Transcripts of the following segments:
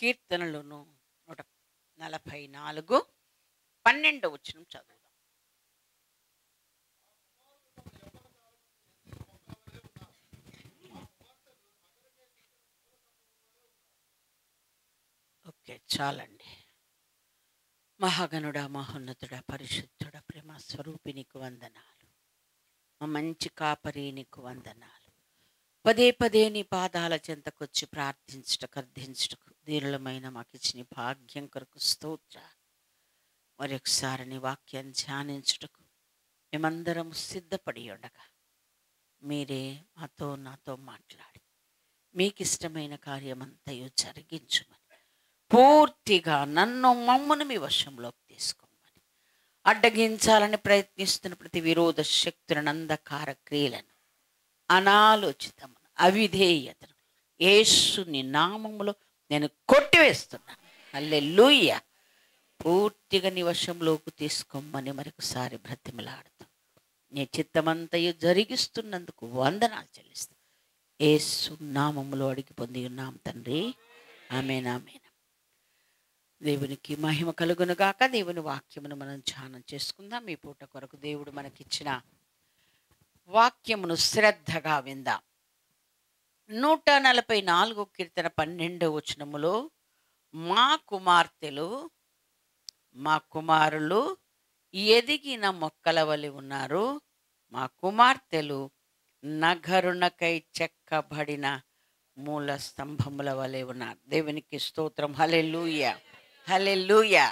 కీర్తనలను 144 12వ వచనం చదువుదాం. ఓకే, చాలండి. మహాగణుడా, మహోన్నతుడా, పరిశుద్ధుడా, ప్రేమ స్వరూపి నీకు వందనాలు. మా మంచి కాపరి నీకు వందనాలు. పదే పదే నీ పాదాల చెంతకొచ్చి ప్రార్థించుటకు అర్థించుటకు దీనులమైన మాకు ఇచ్చిన భాగ్యం కొరకు స్తోత్ర. మరొకసారి నీ వాక్యాన్ని ధ్యానించుటకు మేమందరం సిద్ధపడి ఉండగా మీరే మాతో నాతో మాట్లాడి మీకు ఇష్టమైన కార్యమంతయు జరిగించుమని, పూర్తిగా మమ్మను మీ వశంలోకి తీసుకోమని, అడ్డగించాలని ప్రయత్నిస్తున్న ప్రతి విరోధ శక్తులను, అంధకార క్రియలను, అనాలోచితమును, అవిధేయతను యేసుని నామములో నేను కొట్టివేస్తున్నాను. హల్లెలూయా. పూర్తిగా నీ వశంలోకి తీసుకోమని మరొకసారి బ్రతిమలాడుతూ నీ చిత్తమంతయు జరిగిస్తున్నందుకు వందనాలు చెల్లిస్తాను. యేసు నామములో అడిగి పొంది ఉన్నాం తండ్రి, ఆమేన్, ఆమేన్. దేవునికి మహిమ కలుగును గాక. దేవుని వాక్యమును మనం ధ్యానం చేసుకుందాం. ఈ పూట కొరకు దేవుడు మనకిచ్చిన వాక్యమును శ్రద్ధగా విందాం. 144 కీర్తన 12వ వచనములో, మా కుమార్తెలు మా కుమారులు ఎదిగిన మొక్కల వలె ఉన్నారు, మా కుమార్తెలు నగరునకై చెక్కబడిన మూల స్తంభముల వలె ఉన్నారు. దేవునికి స్తోత్రం. హల్లెలూయా, హల్లెలూయా.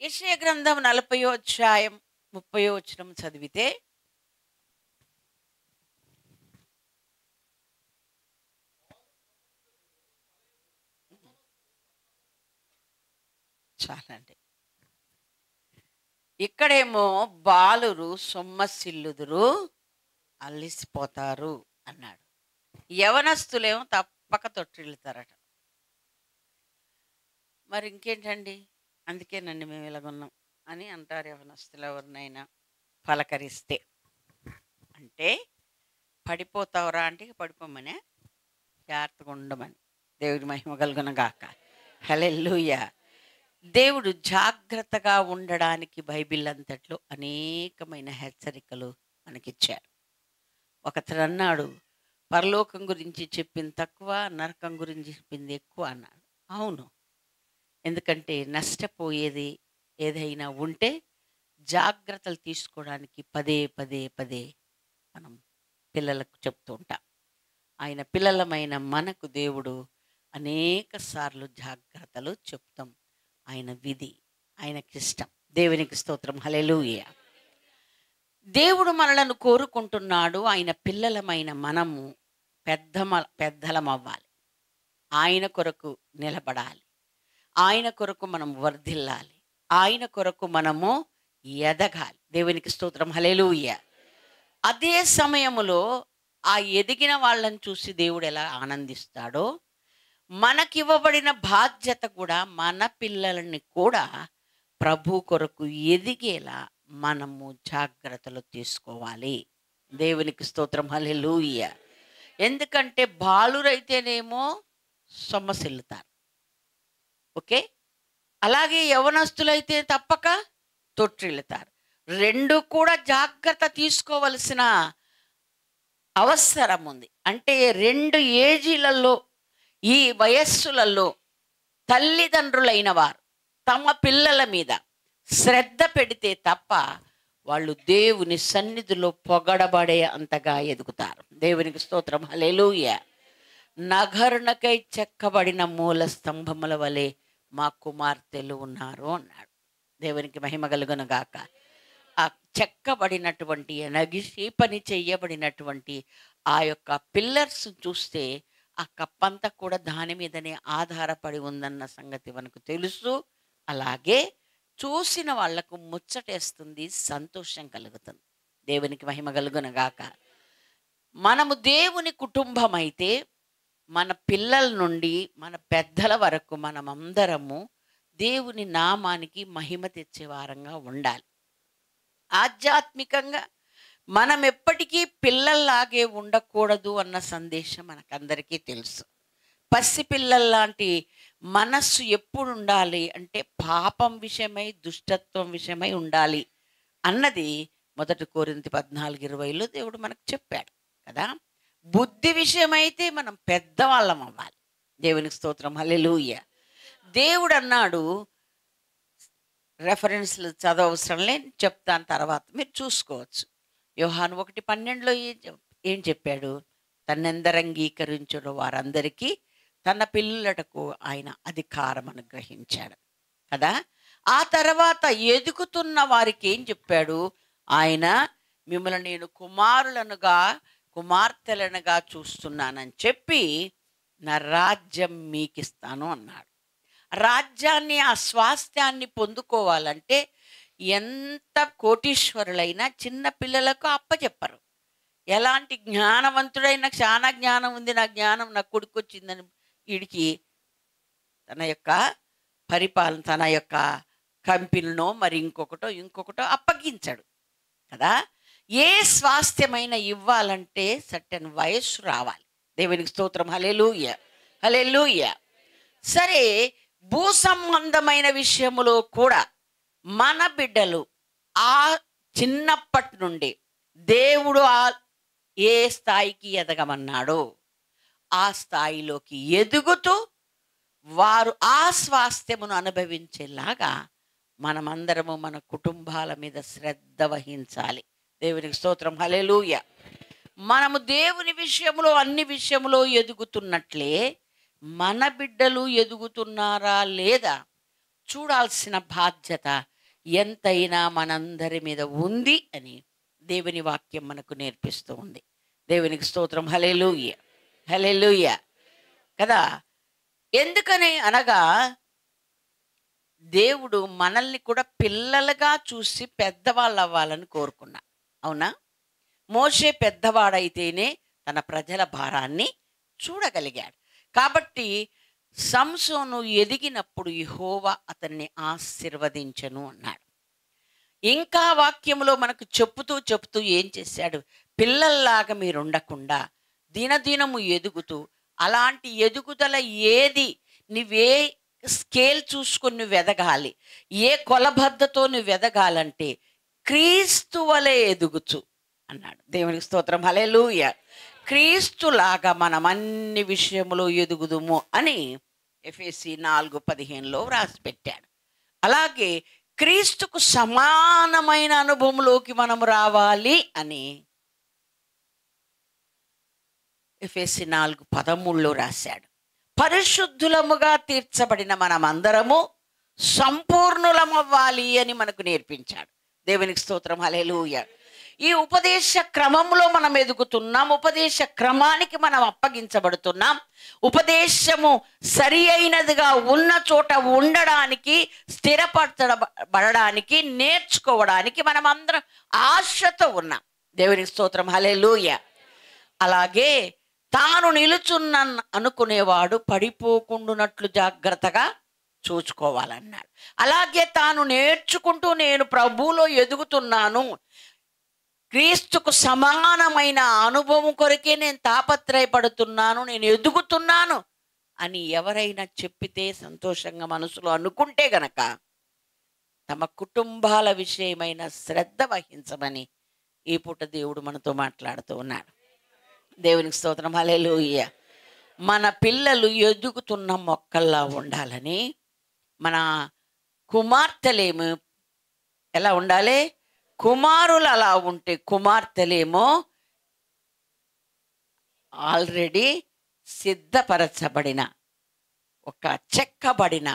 యెషయా గ్రంథం 40వ అధ్యాయం 30వ వచనం చదివితే, చాలండి. ఇక్కడేమో బాలురు సొమ్మసిల్లుదురు, అల్లిసిపోతారు అన్నాడు. యవనస్తులేమో తప్పక తొట్టిల్లుతారట. మరి ఇంకేంటండి, అందుకేనండి మేము ఇలాగున్నాం అని అంటారు యవనస్తులు ఎవరినైనా పలకరిస్తే. అంటే పడిపోతావురా అంటే పడిపోమనే, జాగ్రత్తగా ఉండమని. దేవుడి మహిమ కలుగును గాక. హల్లెలూయా. దేవుడు జాగ్రత్తగా ఉండడానికి బైబిల్ అంతట్లో అనేకమైన హెచ్చరికలు మనకిచ్చారు. ఒకతడు అన్నాడు, పరలోకం గురించి చెప్పింది తక్కువ, నరకం గురించి చెప్పింది ఎక్కువ అన్నాడు. అవును, ఎందుకంటే నష్టపోయేది ఏదైనా ఉంటే జాగ్రత్తలు తీసుకోవడానికి పదే పదే పదే మనం పిల్లలకు చెప్తూ ఉంటాం. ఆయన పిల్లలమైన మనకు దేవుడు అనేక సార్లు జాగ్రత్తలు చెప్తాం. ఆయన విధి, ఆయనకిష్టం. దేవునికి స్తోత్రం. హల్లెలూయా. దేవుడు మనలను కోరుకుంటున్నాడు. ఆయన పిల్లలమైన మనము పెద్దలమవ్వాలి. ఆయన కొరకు నిలబడాలి. ఆయన కొరకు మనం వర్ధిల్లాలి. ఆయన కొరకు మనము ఎదగాలి. దేవునికి స్తోత్రం. హల్లెలూయా. అదే సమయములో ఆ ఎదిగిన వాళ్ళని చూసి దేవుడు ఎలా ఆనందిస్తాడో, మనకివ్వబడిన బాధ్యత కూడా మన పిల్లలని కూడా ప్రభు కొరకు ఎదిగేలా మనము జాగ్రత్తలు తీసుకోవాలి. దేవునికి స్తోత్రం. హల్లెలూయా. ఎందుకంటే బాలురైతేనేమో సొమ్మసిల్లుతారు, ఓకే. అలాగే యవనస్తులైతే తప్పక తొట్టిల్లుతారు. రెండు కూడా జాగ్రత్త తీసుకోవలసిన అవసరం ఉంది. అంటే రెండు ఏజీలలో, ఈ వయస్సులలో తల్లిదండ్రులైన వారు తమ పిల్లల మీద శ్రద్ధ పెడితే తప్ప వాళ్ళు దేవుని సన్నిధిలో పొగడబడే అంతగా ఎదుగుతారు. దేవునికి స్తోత్రం. హల్లెలూయా. నగరునకై చెక్కబడిన మూల స్తంభముల వలె మా కుమార్తెలు ఉన్నారు అన్నాడు. దేవునికి మహిమ కలుగును గాక. ఆ చెక్కబడినటువంటి, నగిసి పని చెయ్యబడినటువంటి ఆ యొక్క పిల్లర్స్ చూస్తే ఆ కప్పంతా కూడా దాని మీదనే ఆధారపడి ఉందన్న సంగతి మనకు తెలుసు. అలాగే చూసిన వాళ్లకు ముచ్చటేస్తుంది, సంతోషం కలుగుతుంది. దేవునికి మహిమ కలుగును గాక. మనము దేవుని కుటుంబం అయితే మన పిల్లల నుండి మన పెద్దల వరకు మనమందరము దేవుని నామానికి మహిమ తెచ్చే వారంగా ఉండాలి. ఆధ్యాత్మికంగా మనం ఎప్పటికీ పిల్లల్లాగే ఉండకూడదు అన్న సందేశం మనకందరికీ తెలుసు. పసిపిల్లల్లాంటి మనస్సు ఎప్పుడు ఉండాలి అంటే పాపం విషయమై, దుష్టత్వం విషయమై ఉండాలి అన్నది 1 కొరింథీ 14:20లో దేవుడు మనకు చెప్పాడు కదా. బుద్ధి విషయమైతే మనం పెద్దవాళ్ళం అవ్వాలి. దేవునికి స్తోత్రం, హల్లెలూయా. దేవుడు అన్నాడు, రెఫరెన్స్లు చదవవసరంలే, చెప్తాను తర్వాత మీరు చూసుకోవచ్చు. యోహాను 1:12లో ఏం చెప్పాడు? తన్నెందరు అంగీకరించిన వారందరికీ తన పిల్లలకు ఆయన అధికారం అనుగ్రహించాడు కదా. ఆ తర్వాత ఎదుగుతున్న వారికి ఏం చెప్పాడు? ఆయన మిమ్మల్ని నేను కుమారులనుగా కుమార్తెలనుగా చూస్తున్నానని చెప్పి నా రాజ్యం మీకు ఇస్తాను అన్నాడు. రాజ్యాన్ని, ఆ స్వాస్థ్యాన్ని పొందుకోవాలంటే ఎంత కోటీశ్వరులైనా చిన్న పిల్లలకు అప్పచెప్పరు. ఎలాంటి జ్ఞానవంతుడైనా, చాలా జ్ఞానం ఉంది, నా జ్ఞానం నా కొడుకు వచ్చిందని వీడికి తన యొక్క పరిపాలన, తన యొక్క కంపెనీనో మరి ఇంకొకటో అప్పగించాడు కదా. ఏ స్వాస్థ్యమైనా ఇవ్వాలంటే సర్టెన్ వయస్సు రావాలి. దేవునికి స్తోత్రం, హల్లెలూయా, హల్లెలూయా. సరే, భూ సంబంధమైన విషయములో కూడా మన బిడ్డలు ఆ చిన్నప్పటి నుండి దేవుడు ఏ స్థాయికి ఎదగమన్నాడో ఆ స్థాయిలోకి ఎదుగుతూ వారు ఆ స్వాస్థ్యమును అనుభవించేలాగా మనమందరము మన కుటుంబాల మీద శ్రద్ధ వహించాలి. దేవునికి స్తోత్రం, హల్లెలూయా. మనము దేవుని విషయంలో, అన్ని విషయంలో ఎదుగుతున్నట్లే మన బిడ్డలు ఎదుగుతున్నారా లేదా చూడాల్సిన బాధ్యత ఎంతైనా మనందరి మీద ఉంది అని దేవుని వాక్యం మనకు నేర్పిస్తూ ఉంది. దేవునికి స్తోత్రం, హల్లెలూయా, హల్లెలూయా కదా. ఎందుకని అనగా దేవుడు మనల్ని కూడా పిల్లలుగా చూసి పెద్దవాళ్ళు అవ్వాలని కోరుకున్నా. అవునా? మోషే పెద్దవాడైతేనే తన ప్రజల భారాన్ని చూడగలిగాడు. కాబట్టి సంసోను ఎదిగినప్పుడు యెహోవా అతన్ని ఆశీర్వదించెను అన్నాడు. ఇంకా వాక్యంలో మనకు చెప్తూ ఏం చేశాడు? పిల్లల్లాగా మీరు ఉండకుండా దినదినము ఎదుగుతూ, అలాంటి ఎదుగుదల ఏది, నువ్వే స్కేల్ చూసుకొని నువ్వు ఎదగాలి, ఏ కొలబద్దతో నువ్వు ఎదగాలంటే క్రీస్తు వలె ఎదుగుచు అన్నాడు. దేవునికి స్తోత్రం, హల్లెలూయా. క్రీస్తులాగా మనం అన్ని విషయములో ఎదుగుదుము అని ఎఫెసీ 4:15లో వ్రాసి పెట్టాడు. అలాగే క్రీస్తుకు సమానమైన అనుభవంలోకి మనం రావాలి అని ఎఫెసీ 4:13లో రాశాడు. పరిశుద్ధులముగా తీర్చబడిన మనమందరము సంపూర్ణులమవ్వాలి అని మనకు నేర్పించాడు. దేవునికి స్తోత్రం, హల్లెలూయా. ఈ ఉపదేశ క్రమంలో మనం ఎదుగుతున్నాం. ఉపదేశ క్రమానికి మనం అప్పగించబడుతున్నాం. ఉపదేశము సరి అయినదిగా ఉన్న చోట ఉండడానికి, స్థిరపరచబడడానికి, నేర్చుకోవడానికి మనం అందరం ఆశతో ఉన్నాం. దేవునికి స్తోత్రం, హల్లెలూయా. అలాగే తాను నిలుచున్న అనుకునేవాడు పడిపోకుండానట్లు జాగ్రత్తగా చూసుకోవాలన్నాడు. అలాగే తాను నేర్చుకుంటూ నేను ప్రభువులో ఎదుగుతున్నాను, క్రీస్తుకు సమానమైన అనుభవం కొరకే నేను తాపత్రయపడుతున్నాను, నేను ఎదుగుతున్నాను అని ఎవరైనా చెప్పితే సంతోషంగా మనసులో అనుకుంటే గనక తమ కుటుంబాల విషయమైన శ్రద్ధ వహించమని ఈ పూట దేవుడు మనతో మాట్లాడుతూ ఉన్నాడు. దేవునికి స్తోత్రం, హల్లెలూయా. మన పిల్లలు ఎదుగుతున్న మొక్కల్లా ఉండాలని, మన కుమార్తెలేమో ఎలా ఉండాలి? కుమారులు అలా ఉంటే కుమార్తెలేమో ఆల్రెడీ సిద్ధపరచబడిన, ఒక చెక్కబడిన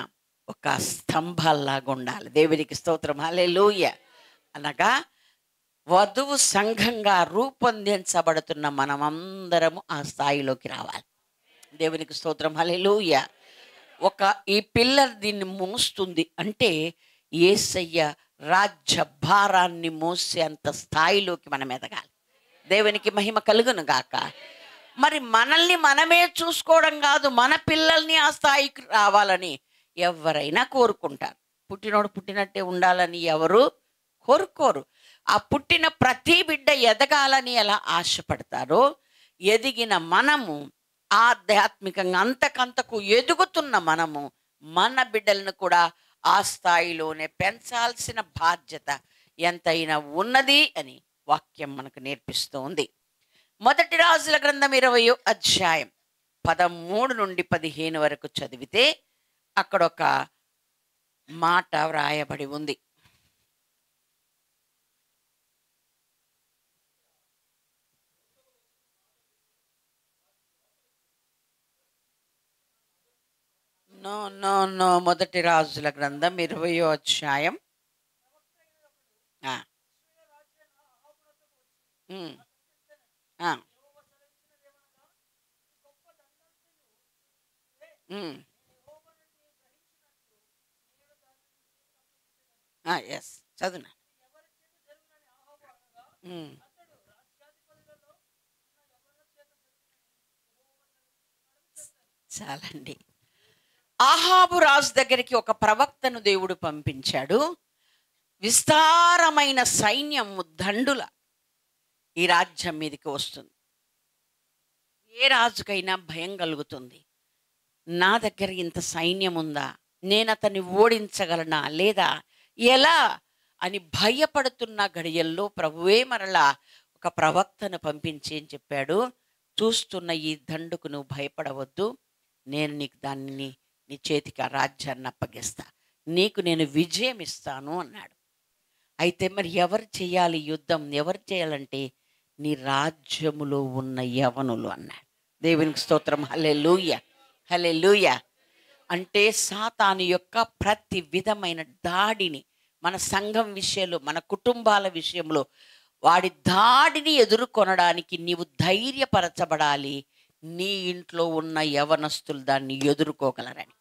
ఒక స్తంభాల్లాగా ఉండాలి. దేవునికి స్తోత్రం, హల్లెలూయా. అనగా వధువు సంఘంగా రూపొందించబడుతున్న మనమందరము ఆ స్థాయిలోకి రావాలి. దేవునికి స్తోత్రం, హల్లెలూయా. ఈ పిల్లర్ దీన్ని మోస్తుంది అంటే యేసయ్య రాజ్య భారాన్ని మోసే అంత స్థాయిలోకి మనం ఎదగాలి. దేవునికి మహిమ కలుగును గాక. మరి మనల్ని మనమే చూసుకోవడం కాదు, మన పిల్లల్ని ఆ స్థాయికి రావాలని ఎవరైనా కోరుకుంటారు. పుట్టినోడు పుట్టినట్టే ఉండాలని ఎవరు కోరుకోరు. ఆ పుట్టిన ప్రతి బిడ్డ ఎదగాలని ఎలా ఆశపడతారో, ఎదిగిన మనము ఆధ్యాత్మికంగా అంతకంతకు ఎదుగుతున్న మనము మన బిడ్డలను కూడా ఆ స్థాయిలోనే పెంచాల్సిన బాధ్యత ఎంతైనా ఉన్నది అని వాక్యం మనకు నేర్పిస్తోంది. మొదటి రాజుల గ్రంథం 20వ అధ్యాయం 13 నుండి 15 వరకు చదివితే అక్కడ ఒక మాట వ్రాయబడి ఉంది. నో నో నో మొదటి రాజుల గ్రంథం 20వ అధ్యాయం. ఆ, ఉమ్, ఆ, ఎస్ చదువునా. ఉమ్, చాలండి. ఆహాబు రాజు దగ్గరికి ఒక ప్రవక్తను దేవుడు పంపించాడు. విస్తారమైన సైన్యం దండుల ఈ రాజ్యం మీదకి వస్తుంది. ఏ రాజుకైనా భయం కలుగుతుంది. నా దగ్గర ఇంత సైన్యం ఉందా, నేను అతన్ని ఓడించగలనా లేదా ఎలా అని భయపడుతున్న గడియల్లో ప్రభువే మరలా ఒక ప్రవక్తను పంపించి ఏం చెప్పాడు, చూస్తున్న ఈ దండుకు నువ్వు భయపడవద్దు, నేను నీకు దాన్ని నీ చేతికి ఆ రాజ్యాన్ని అప్పగిస్తా, నీకు నేను విజయం ఇస్తాను అన్నాడు. అయితే మరి ఎవరు చేయాలి యుద్ధం, ఎవరు చేయాలంటే నీ రాజ్యములో ఉన్న యవనులు అన్నాడు. దేవునికి స్తోత్రం. హల్లెలూయా, హల్లెలూయా. అంటే సాతాను యొక్క ప్రతి విధమైన దాడిని మన సంఘం విషయంలో, మన కుటుంబాల విషయంలో వాడి దాడిని ఎదుర్కొనడానికి నీవు ధైర్యపరచబడాలి. నీ ఇంట్లో ఉన్న యవనస్తులు దాన్ని ఎదుర్కోగలరని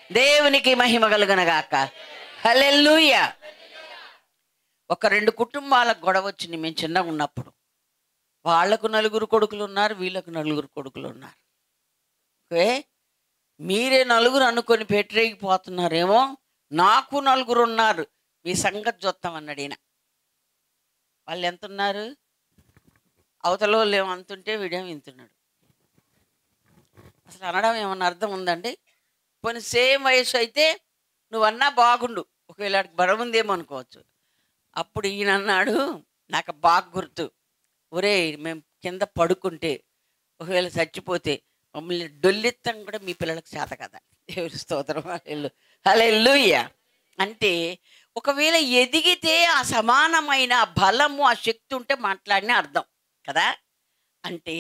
దేవునికి మహిమ కలుగునగాక. హల్లెలూయా. ఒక 2 కుటుంబాలకు గొడవ వచ్చింది మేము చిన్నగా ఉన్నప్పుడు. వాళ్లకు 4 కొడుకులు ఉన్నారు, వీళ్ళకు 4 కొడుకులు ఉన్నారు. ఓకే, మీరే 4 అనుకొని పెట్టరేగిపోతున్నారేమో, నాకు 4 ఉన్నారు, మీ సంగతి చూస్తాం అన్నాడు ఈయన. వాళ్ళు ఎంత ఉన్నారు, అవతల వాళ్ళు ఏమంతుంటే వీడేమో ఇంతున్నాడు. అసలు అనడం ఏమన్నా అర్థం ఉందండి? పోనీ సేమ్ వయసు అయితే నువ్వన్నా బాగుండు, ఒకవేళ బలం ఉందేమో అనుకోవచ్చు. అప్పుడు ఈయన అన్నాడు, నాకు బాగా గుర్తు, ఒరే మేము కింద పడుకుంటే ఒకవేళ చచ్చిపోతే మమ్మల్ని డొల్లిత్తం కూడా మీ పిల్లలకు చేత కదా. దేవుని స్తోత్రం. హల్లెలూయా. అంటే ఒకవేళ ఎదిగితే ఆ సమానమైన బలము ఆ శక్తి ఉంటే మాట్లాడిన అర్థం కదా. అంటే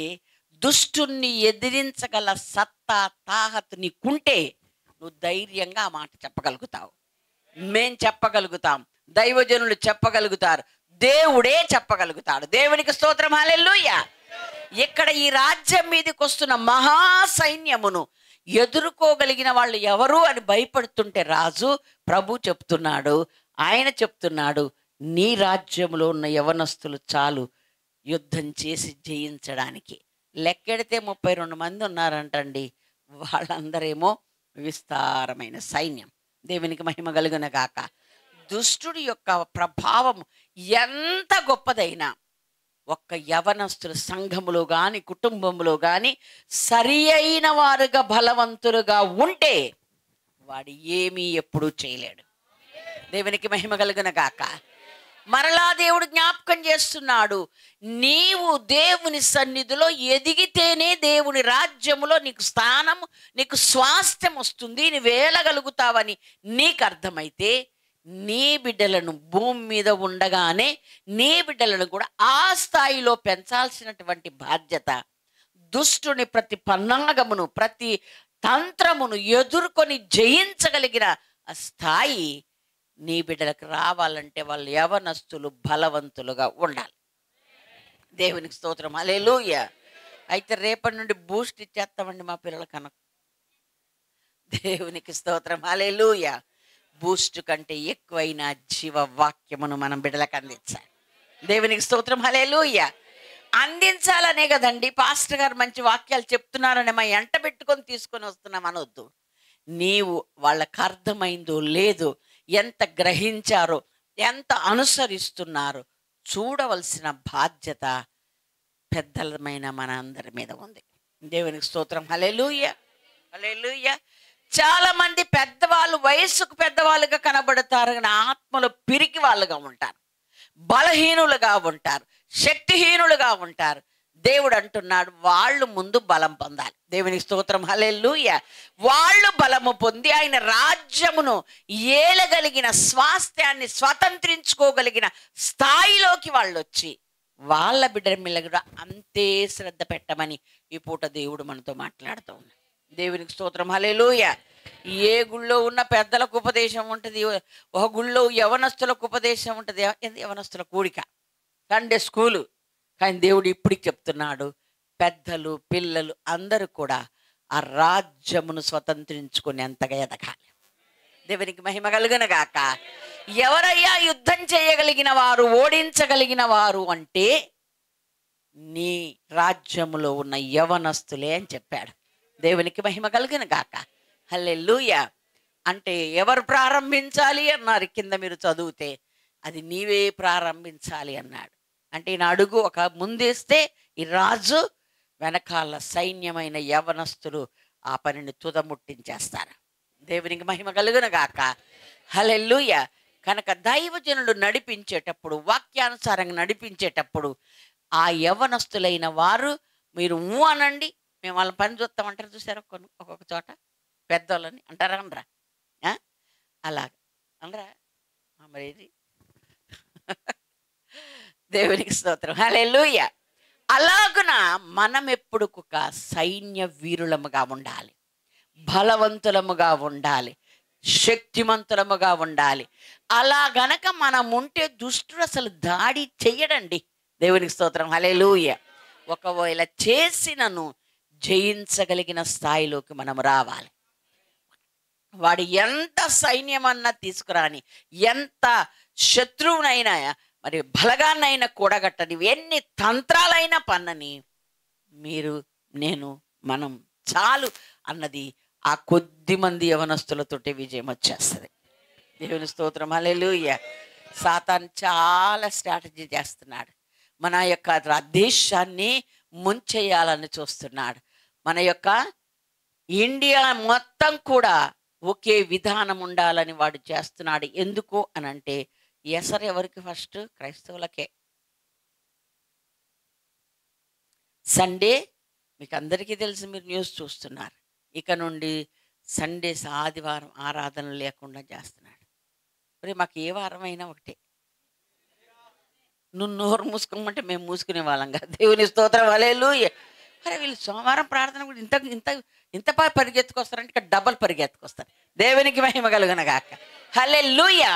దుష్టుణ్ణి ఎదిరించగల సత్తా తాహతు నీకుంటే నువ్వు ధైర్యంగా ఆ మాట చెప్పగలుగుతావు. మేం చెప్పగలుగుతాం, దైవజనులు చెప్పగలుగుతారు, దేవుడే చెప్పగలుగుతాడు. దేవునికి స్తోత్రం. హల్లెలూయా. ఇక్కడ ఈ రాజ్యం మీదకి వస్తున్న మహాసైన్యమును ఎదుర్కోగలిగిన వాళ్ళు ఎవరు అని భయపడుతుంటే రాజు ప్రభు చెప్తున్నాడు, ఆయన చెప్తున్నాడు, నీ రాజ్యంలో ఉన్న యవనస్తులు చాలు యుద్ధం చేసి జయించడానికి. లెక్కెడితే 32 మంది ఉన్నారంటండి. వాళ్ళందరేమో విస్తారమైన సైన్యం. దేవునికి మహిమ కలుగును గాక. దుష్టుడి యొక్క ప్రభావం ఎంత గొప్పదైనా ఒక్క యవనస్తుల సంఘములో కానీ కుటుంబంలో కానీ సరి అయిన వారుగా బలవంతులుగా ఉంటే వాడు ఏమీ ఎప్పుడూ చేయలేడు. దేవునికి మహిమ కలుగును గాక. మరలా దేవుడు జ్ఞాపకం చేస్తున్నాడు, నీవు దేవుని సన్నిధిలో ఎదిగితేనే దేవుని రాజ్యములో నీకు స్థానం, నీకు స్వాస్థ్యం వస్తుంది, నువ్వు వేలగలుగుతావని నీకు అర్థమైతే నీ బిడ్డలను భూమి మీద ఉండగానే నీ బిడ్డలను కూడా ఆ స్థాయిలో పెంచాల్సినటువంటి బాధ్యత, దుష్టుని ప్రతి పన్నాగమును ప్రతి తంత్రమును ఎదుర్కొని జయించగలిగిన ఆ స్థాయి నీ బిడ్డలకు రావాలంటే వాళ్ళు యవనస్తులు బలవంతులుగా ఉండాలి. దేవునికి స్తోత్రం. హల్లెలూయా. అయితే రేపటి నుండి బూస్ట్ ఇచ్చేస్తామండి మా పిల్లలకి అన్న. దేవునికి స్తోత్రం. హల్లెలూయా. బూస్ట్ కంటే ఎక్కువైన జీవ వాక్యమును మనం బిడ్డలకు అందించాలి. దేవునికి స్తోత్రం. హల్లెలూయా. అందించాలనే కదండి పాస్టర్ గారు మంచి వాక్యాలు చెప్తున్నారని మా ఎంట పెట్టుకొని తీసుకొని వస్తున్నాం అనొద్దు. నీవు వాళ్ళకి అర్థమైందో లేదో, ఎంత గ్రహించారో, ఎంత అనుసరిస్తున్నారో చూడవలసిన బాధ్యత పెద్దలమైన మన అందరి మీద ఉంది. దేవునికి స్తోత్రం. హల్లెలూయా, హల్లెలూయా. చాలా మంది పెద్దవాళ్ళు వయస్సుకు పెద్దవాళ్ళుగా కనబడతారు, కానీ ఆత్మలో పిరికి వాళ్ళుగా ఉంటారు, బలహీనులుగా ఉంటారు, శక్తిహీనులుగా ఉంటారు. దేవుడు అంటున్నాడు వాళ్ళు ముందు బలం పొందాలి. దేవునికి స్తోత్రం. హల్లెలూయా. వాళ్ళు బలము పొంది ఆయన రాజ్యమును ఏలగలిగిన, స్వాస్థ్యాన్ని స్వతంత్రించుకోగలిగిన స్థాయిలోకి వాళ్ళు వచ్చి వాళ్ళ బిడ్డ మీద అంతే శ్రద్ధ పెట్టమని ఈ పూట దేవుడు మనతో మాట్లాడుతూ ఉన్నాడు. దేవునికి స్తోత్రం. హల్లెలూయా. ఏ గుళ్ళో ఉన్న పెద్దలకు ఉపదేశం ఉంటుంది, ఒక గుళ్ళో యవనస్తులకు ఉపదేశం ఉంటుంది, యవనస్తుల కూడిక, సండే స్కూలు. కానీ దేవుడు ఇప్పటికి చెప్తున్నాడు, పెద్దలు పిల్లలు అందరూ కూడా ఆ రాజ్యమును స్వతంత్రించుకునేంతగా ఎదగాలి. దేవునికి మహిమ కలుగును గాక. ఎవరయ్యా యుద్ధం చేయగలిగిన వారు, ఓడించగలిగిన వారు అంటే నీ రాజ్యములో ఉన్న యవనస్తులే అని చెప్పాడు. దేవునికి మహిమ కలుగును గాక. హల్లెలూయా. అంటే ఎవరు ప్రారంభించాలి అన్నారు కింద మీరు చదివితే, అది నీవే ప్రారంభించాలి అన్నాడు. అంటే ఈయన అడుగు ఒక ముందేస్తే ఈ రాజు, వెనకాల సైన్యమైన యవనస్తులు ఆ పనిని తుదముట్టించేస్తారు. దేవునికి మహిమ కలుగును గాక. హల్లెలూయా. కనుక దైవజనులు నడిపించేటప్పుడు, వాక్యానుసారంగా నడిపించేటప్పుడు ఆ యవనస్తులైన వారు మీరు అనండి, మేము వాళ్ళ పని చూస్తామంటారు. చూసారా ఒక్కొక్క చోట పెద్దోళ్ళని అంటారా అనరా? అలాగ అనరా మరి ఇది. దేవునికి స్తోత్రం. హల్లెలూయా. అలాగున మనం ఎప్పుడు ఒక సైన్య వీరులముగా ఉండాలి, బలవంతులముగా ఉండాలి, శక్తిమంతులముగా ఉండాలి. అలా గనక మనం ఉంటే దుష్టుడు అసలు దాడి చెయ్యడండి. దేవునికి స్తోత్రం. హల్లెలూయా. ఒకవేళ చేసినను జయించగలిగిన స్థాయిలోకి మనం రావాలి. వాడు ఎంత సైన్యమన్నా తీసుకురాని, ఎంత శత్రువునైనా మరి బలగాన్నైనా కూడగట్టని, ఎన్ని తంత్రాలైనా పన్నని, మీరు నేను మనం చాలు అన్నది ఆ కొద్ది మంది యవనస్తులతోటి విజయం వచ్చేస్తుంది. దేవుని స్తోత్రం. హల్లెలూయా. సాతాను చాలా స్ట్రాటజీ చేస్తున్నాడు. మన యొక్క దేశాన్ని ముంచేయాలని చూస్తున్నాడు. మన యొక్క ఇండియా మొత్తం కూడా ఒకే విధానం ఉండాలని వాడు చేస్తున్నాడు. ఎందుకు అని అంటే ఎసరు ఎవరికి? ఫస్ట్ క్రైస్తవులకే. సండే మీకు అందరికీ తెలుసు, మీరు న్యూస్ చూస్తున్నారు. ఇక నుండి సండేస్, ఆదివారం ఆరాధన లేకుండా చేస్తున్నాడు. మరి మాకు ఏ వారం అయినా ఒకటే. నువ్వు నోరు మూసుకోమంటే మేము మూసుకునే వాళ్ళం కదా. దేవుని స్తోత్రం. హల్లెలూయా. అరే వీళ్ళు సోమవారం ప్రార్థన కూడా ఇంత ఇంత ఇంత పరిగెత్తుకొస్తారంటే ఇక్కడ డబల్ పరిగెత్తుకొస్తారు. దేవునికి మహిమ కలుగును గాక. హల్లెలూయా.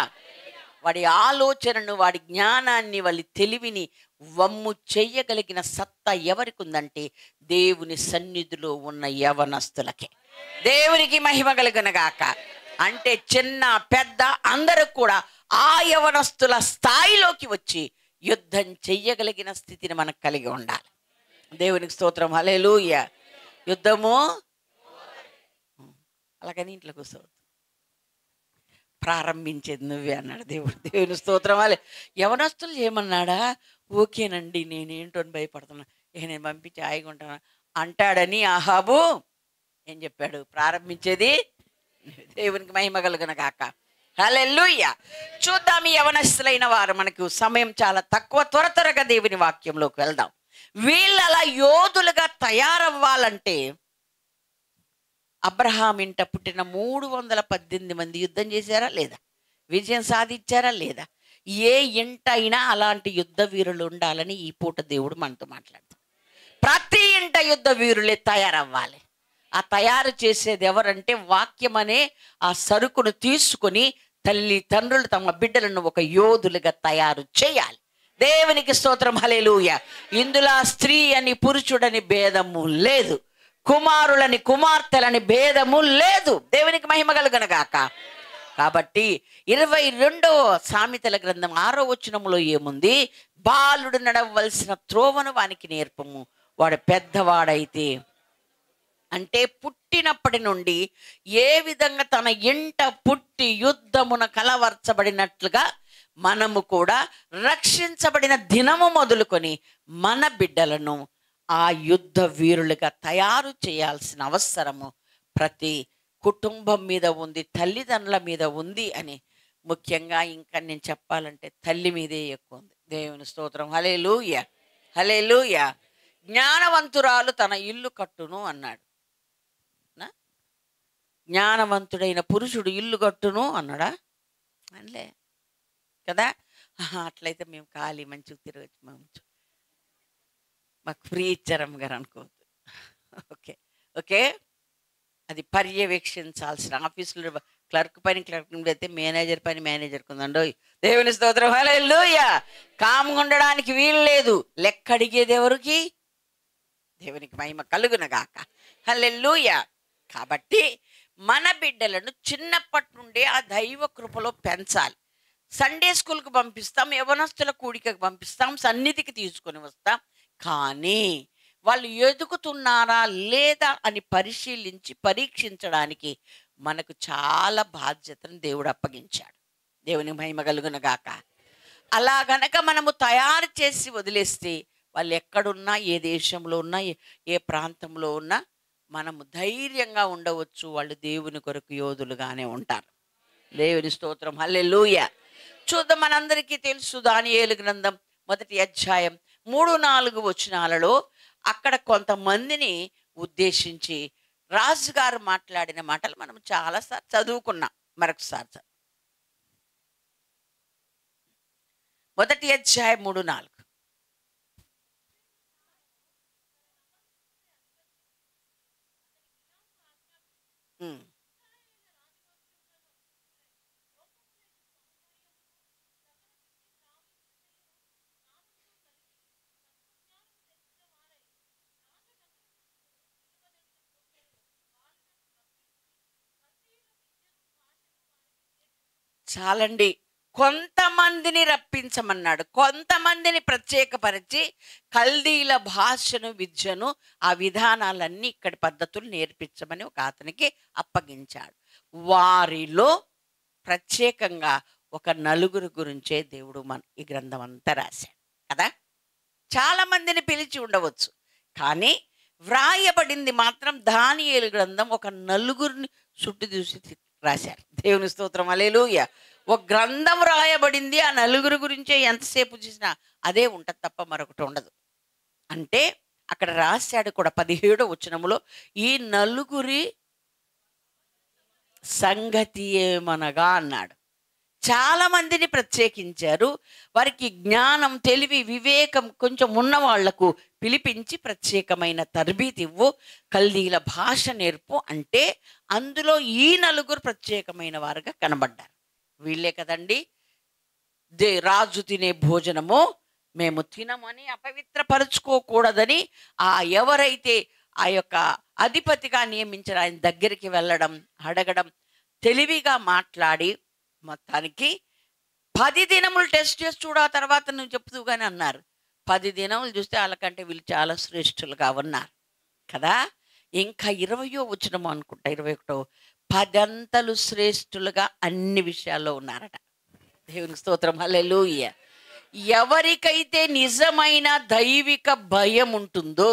వాడి ఆలోచనను, వాడి జ్ఞానాన్ని, వాళ్ళ తెలివిని వమ్ము చెయ్యగలిగిన సత్తా ఎవరికి ఉందంటే దేవుని సన్నిధిలో ఉన్న యవనస్తులకే. దేవునికి మహిమ కలుగును గాక. అంటే చిన్న పెద్ద అందరూ కూడా ఆ యవనస్తుల స్థాయిలోకి వచ్చి యుద్ధం చెయ్యగలిగిన స్థితిని మనకు కలిగి ఉండాలి. దేవునికి స్తోత్రం. హల్లెలూయా. యుద్ధము అలాగని ఇంట్లో కూర్చోవద్దు, ప్రారంభించేది నువ్వే అన్నాడు దేవుడు. దేవుని స్తోత్రం. వాళ్ళే యవనస్తులు ఏమన్నాడా? ఓకేనండి, నేనేంటో అని భయపడుతున్నా, నేను పంపించి హాయిగా ఉంటాను అంటాడని అహాబు ఏం చెప్పాడు? ప్రారంభించేది. దేవునికి మహిమ కలుగును గాక. హల్లెలూయా. చూద్దాం ఈ యవనస్తులైన వారు. మనకు సమయం చాలా తక్కువ, త్వరగా దేవుని వాక్యంలోకి వెళ్దాం. వీళ్ళు అలా యోధులుగా తయారవ్వాలంటే అబ్రహాం ఇంట పుట్టిన 318 మంది యుద్ధం చేశారా లేదా? విజయం సాధించారా లేదా? ఏ ఇంట అయినా అలాంటి యుద్ధ వీరులు ఉండాలని ఈ పూట దేవుడు మనతో మాట్లాడతాడు. ప్రతి ఇంట యుద్ధ వీరులే తయారవ్వాలి. ఆ తయారు చేసేది ఎవరంటే వాక్యం అనే ఆ సరుకును తీసుకొని తల్లి తండ్రులు తమ బిడ్డలను ఒక యోధులుగా తయారు చేయాలి. దేవునికి స్తోత్రం. హల్లెలూయా. ఇందులో స్త్రీ అని పురుషుడని భేదము లేదు, కుమారులని కుమార్తెలని భేదము లేదు. దేవునికి మహిమ కలుగును గాక. కాబట్టి 22వ సామెతల గ్రంథం 6వ వచనములో ఏముంది? బాలుడు నడవలసిన త్రోవను వానికి నేర్పము, వాడు పెద్దవాడైతే, అంటే పుట్టినప్పటి నుండి ఏ విధంగా తన ఇంట పుట్టి యుద్ధమున కలవర్చబడినట్లుగా మనము కూడా రక్షించబడిన దినము మొదలుకొని మన బిడ్డలను ఆ యుద్ధ వీరులుగా తయారు చేయాల్సిన అవసరము ప్రతి కుటుంబం మీద ఉంది, తల్లిదండ్రుల మీద ఉంది అని. ముఖ్యంగా ఇంకా నేను చెప్పాలంటే తల్లి మీదే ఎక్కువ ఉంది. దేవుని స్తోత్రం. హల్లెలూయా, హల్లెలూయా. జ్ఞానవంతురాలు తన ఇల్లు కట్టును అన్నాడు. నా? జ్ఞానవంతుడైన పురుషుడు ఇల్లు కట్టును అన్నాడా? అనలే కదా. అట్లయితే మేము ఖాళీ మంచిగా తిరగచ్చు, మాకు ఫ్రీ ఇచ్చారమ్మ గారు అనుకోవద్దు. Okay, okay. అది పర్యవేక్షించాల్సిన ఆఫీసులో క్లర్క్ పని క్లర్క్ అయితే మేనేజర్ పని మేనేజర్కి ఉందండో. దేవుని స్తోత్రం. హల్లెలూయా. కామ్గా ఉండడానికి వీలు లేదు. లెక్క అడిగేది ఎవరికి? దేవునికి మహిమ కలుగునగాక. హల్లెలూయా. కాబట్టి మన బిడ్డలను చిన్నప్పటి నుండే ఆ దైవ కృపలో పెంచాలి. సండే స్కూల్కి పంపిస్తాం, యవనస్తుల కూడికకు పంపిస్తాం, సన్నిధికి తీసుకొని వస్తాం. కానీ వాళ్ళు ఎదుగుతున్నారా లేదా అని పరిశీలించి పరీక్షించడానికి మనకు చాలా బాధ్యతను దేవుడు అప్పగించాడు. దేవుని మహిమ కలుగునగాక. అలా గనక మనము తయారు చేసి వదిలేస్తే వాళ్ళు ఎక్కడున్నా, ఏ దేశంలో ఉన్నా, ఏ ప్రాంతంలో ఉన్నా మనము ధైర్యంగా ఉండవచ్చు. వాళ్ళు దేవుని కొరకు యోధులుగానే ఉంటారు. దేవుని స్తోత్రం. హల్లెలూయా. చూద్దాం. మనందరికీ తెలుసు దానియేలు గ్రంథం 1వ అధ్యాయం 3-4 వచనాలలో అక్కడ కొంతమందిని ఉద్దేశించి రాజుగారు మాట్లాడిన మాటలు మనం చాలాసార్లు చదువుకున్నాం. మరొకసారి 1వ అధ్యాయం 3-4. చాలండి. కొంతమందిని రప్పించమన్నాడు, కొంతమందిని ప్రత్యేకపరిచి కల్దీల భాషను, విద్యను, ఆ విధానాలన్నీ ఇక్కడి పద్ధతులు నేర్పించమని ఒక అతనికి అప్పగించాడు. వారిలో ప్రత్యేకంగా ఒక నలుగురు గురించే దేవుడు ఈ గ్రంథం అంతా రాశాడు కదా. చాలా మందిని పిలిచి ఉండవచ్చు, కానీ వ్రాయబడింది మాత్రం దానియేలు గ్రంథం ఒక నలుగురిని చుట్టుదూసి రాశారు. దేవుని స్తోత్రం. హల్లెలూయా. ఒక గ్రంథం రాయబడింది, ఆ నలుగురు గురించే ఎంతసేపు చూసినా అదే ఉంటుంది తప్ప మరొకటి ఉండదు. అంటే అక్కడ రాశాడు కూడా 17వ వచనములో, ఈ నలుగురి సంగతి ఏమనగా అన్నాడు. చాలా మందిని ప్రత్యేకించారు. వారికి జ్ఞానం, తెలివి, వివేకం కొంచెం ఉన్న వాళ్లకు పిలిపించి ప్రత్యేకమైన తరబీతి ఇవ్వు, కల్దీల భాష నేర్పు అంటే అందులో ఈ నలుగురు ప్రత్యేకమైన వారుగా కనబడ్డారు. వీళ్ళే కదండి రాజు తినే భోజనము మేము తినమని అపవిత్రపరుచుకోకూడదని ఎవరైతే ఆ యొక్క అధిపతిగా నియమించిన ఆయన దగ్గరికి వెళ్ళడం, అడగడం, తెలివిగా మాట్లాడి మొత్తానికి 10 దినములు టెస్ట్ చేసి చూడ, తర్వాత నువ్వు చెప్తూగానే అన్నారు. 10 దినములు చూస్తే వాళ్ళకంటే వీళ్ళు చాలా శ్రేష్ఠులుగా ఉన్నారు కదా. ఇంకా 20వ వచనం అనుకుంటా, 21, 10 అంతలు శ్రేష్ఠులుగా అన్ని విషయాల్లో ఉన్నారట. దేవునికి స్తోత్రం. హల్లెలూయా. ఎవరికైతే నిజమైన దైవిక భయం ఉంటుందో,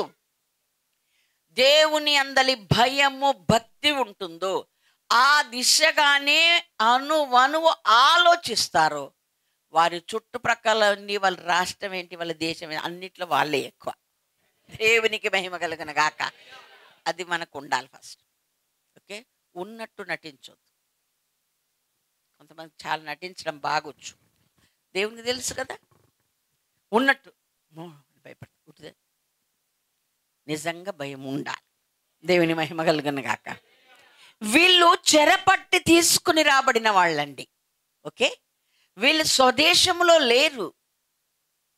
దేవుని అందలి భయము, భక్తి ఉంటుందో, ఆ దిశగానే అణువణువు ఆలోచిస్తారో, వారి చుట్టుప్రక్కల వాళ్ళ రాష్ట్రం ఏంటి, వాళ్ళ దేశం ఏంటి, అన్నిట్లో వాళ్ళే ఎక్కువ. దేవునికి మహిమ కలుగును గాక. అది మనకు ఉండాలి ఫస్ట్. ఓకే, ఉన్నట్టు నటించొద్దు. కొంతమంది చాలా నటించడం బాగొచ్చు, దేవునికి తెలుసు కదా. ఉన్నట్టు భయపడుతుంది, నిజంగా భయం ఉండాలి. దేవుని మహిమ కలుగును గాక. వీళ్ళు చెరపట్టి తీసుకుని రాబడిన వాళ్ళండి. ఓకే, వీళ్ళు స్వదేశంలో లేరు.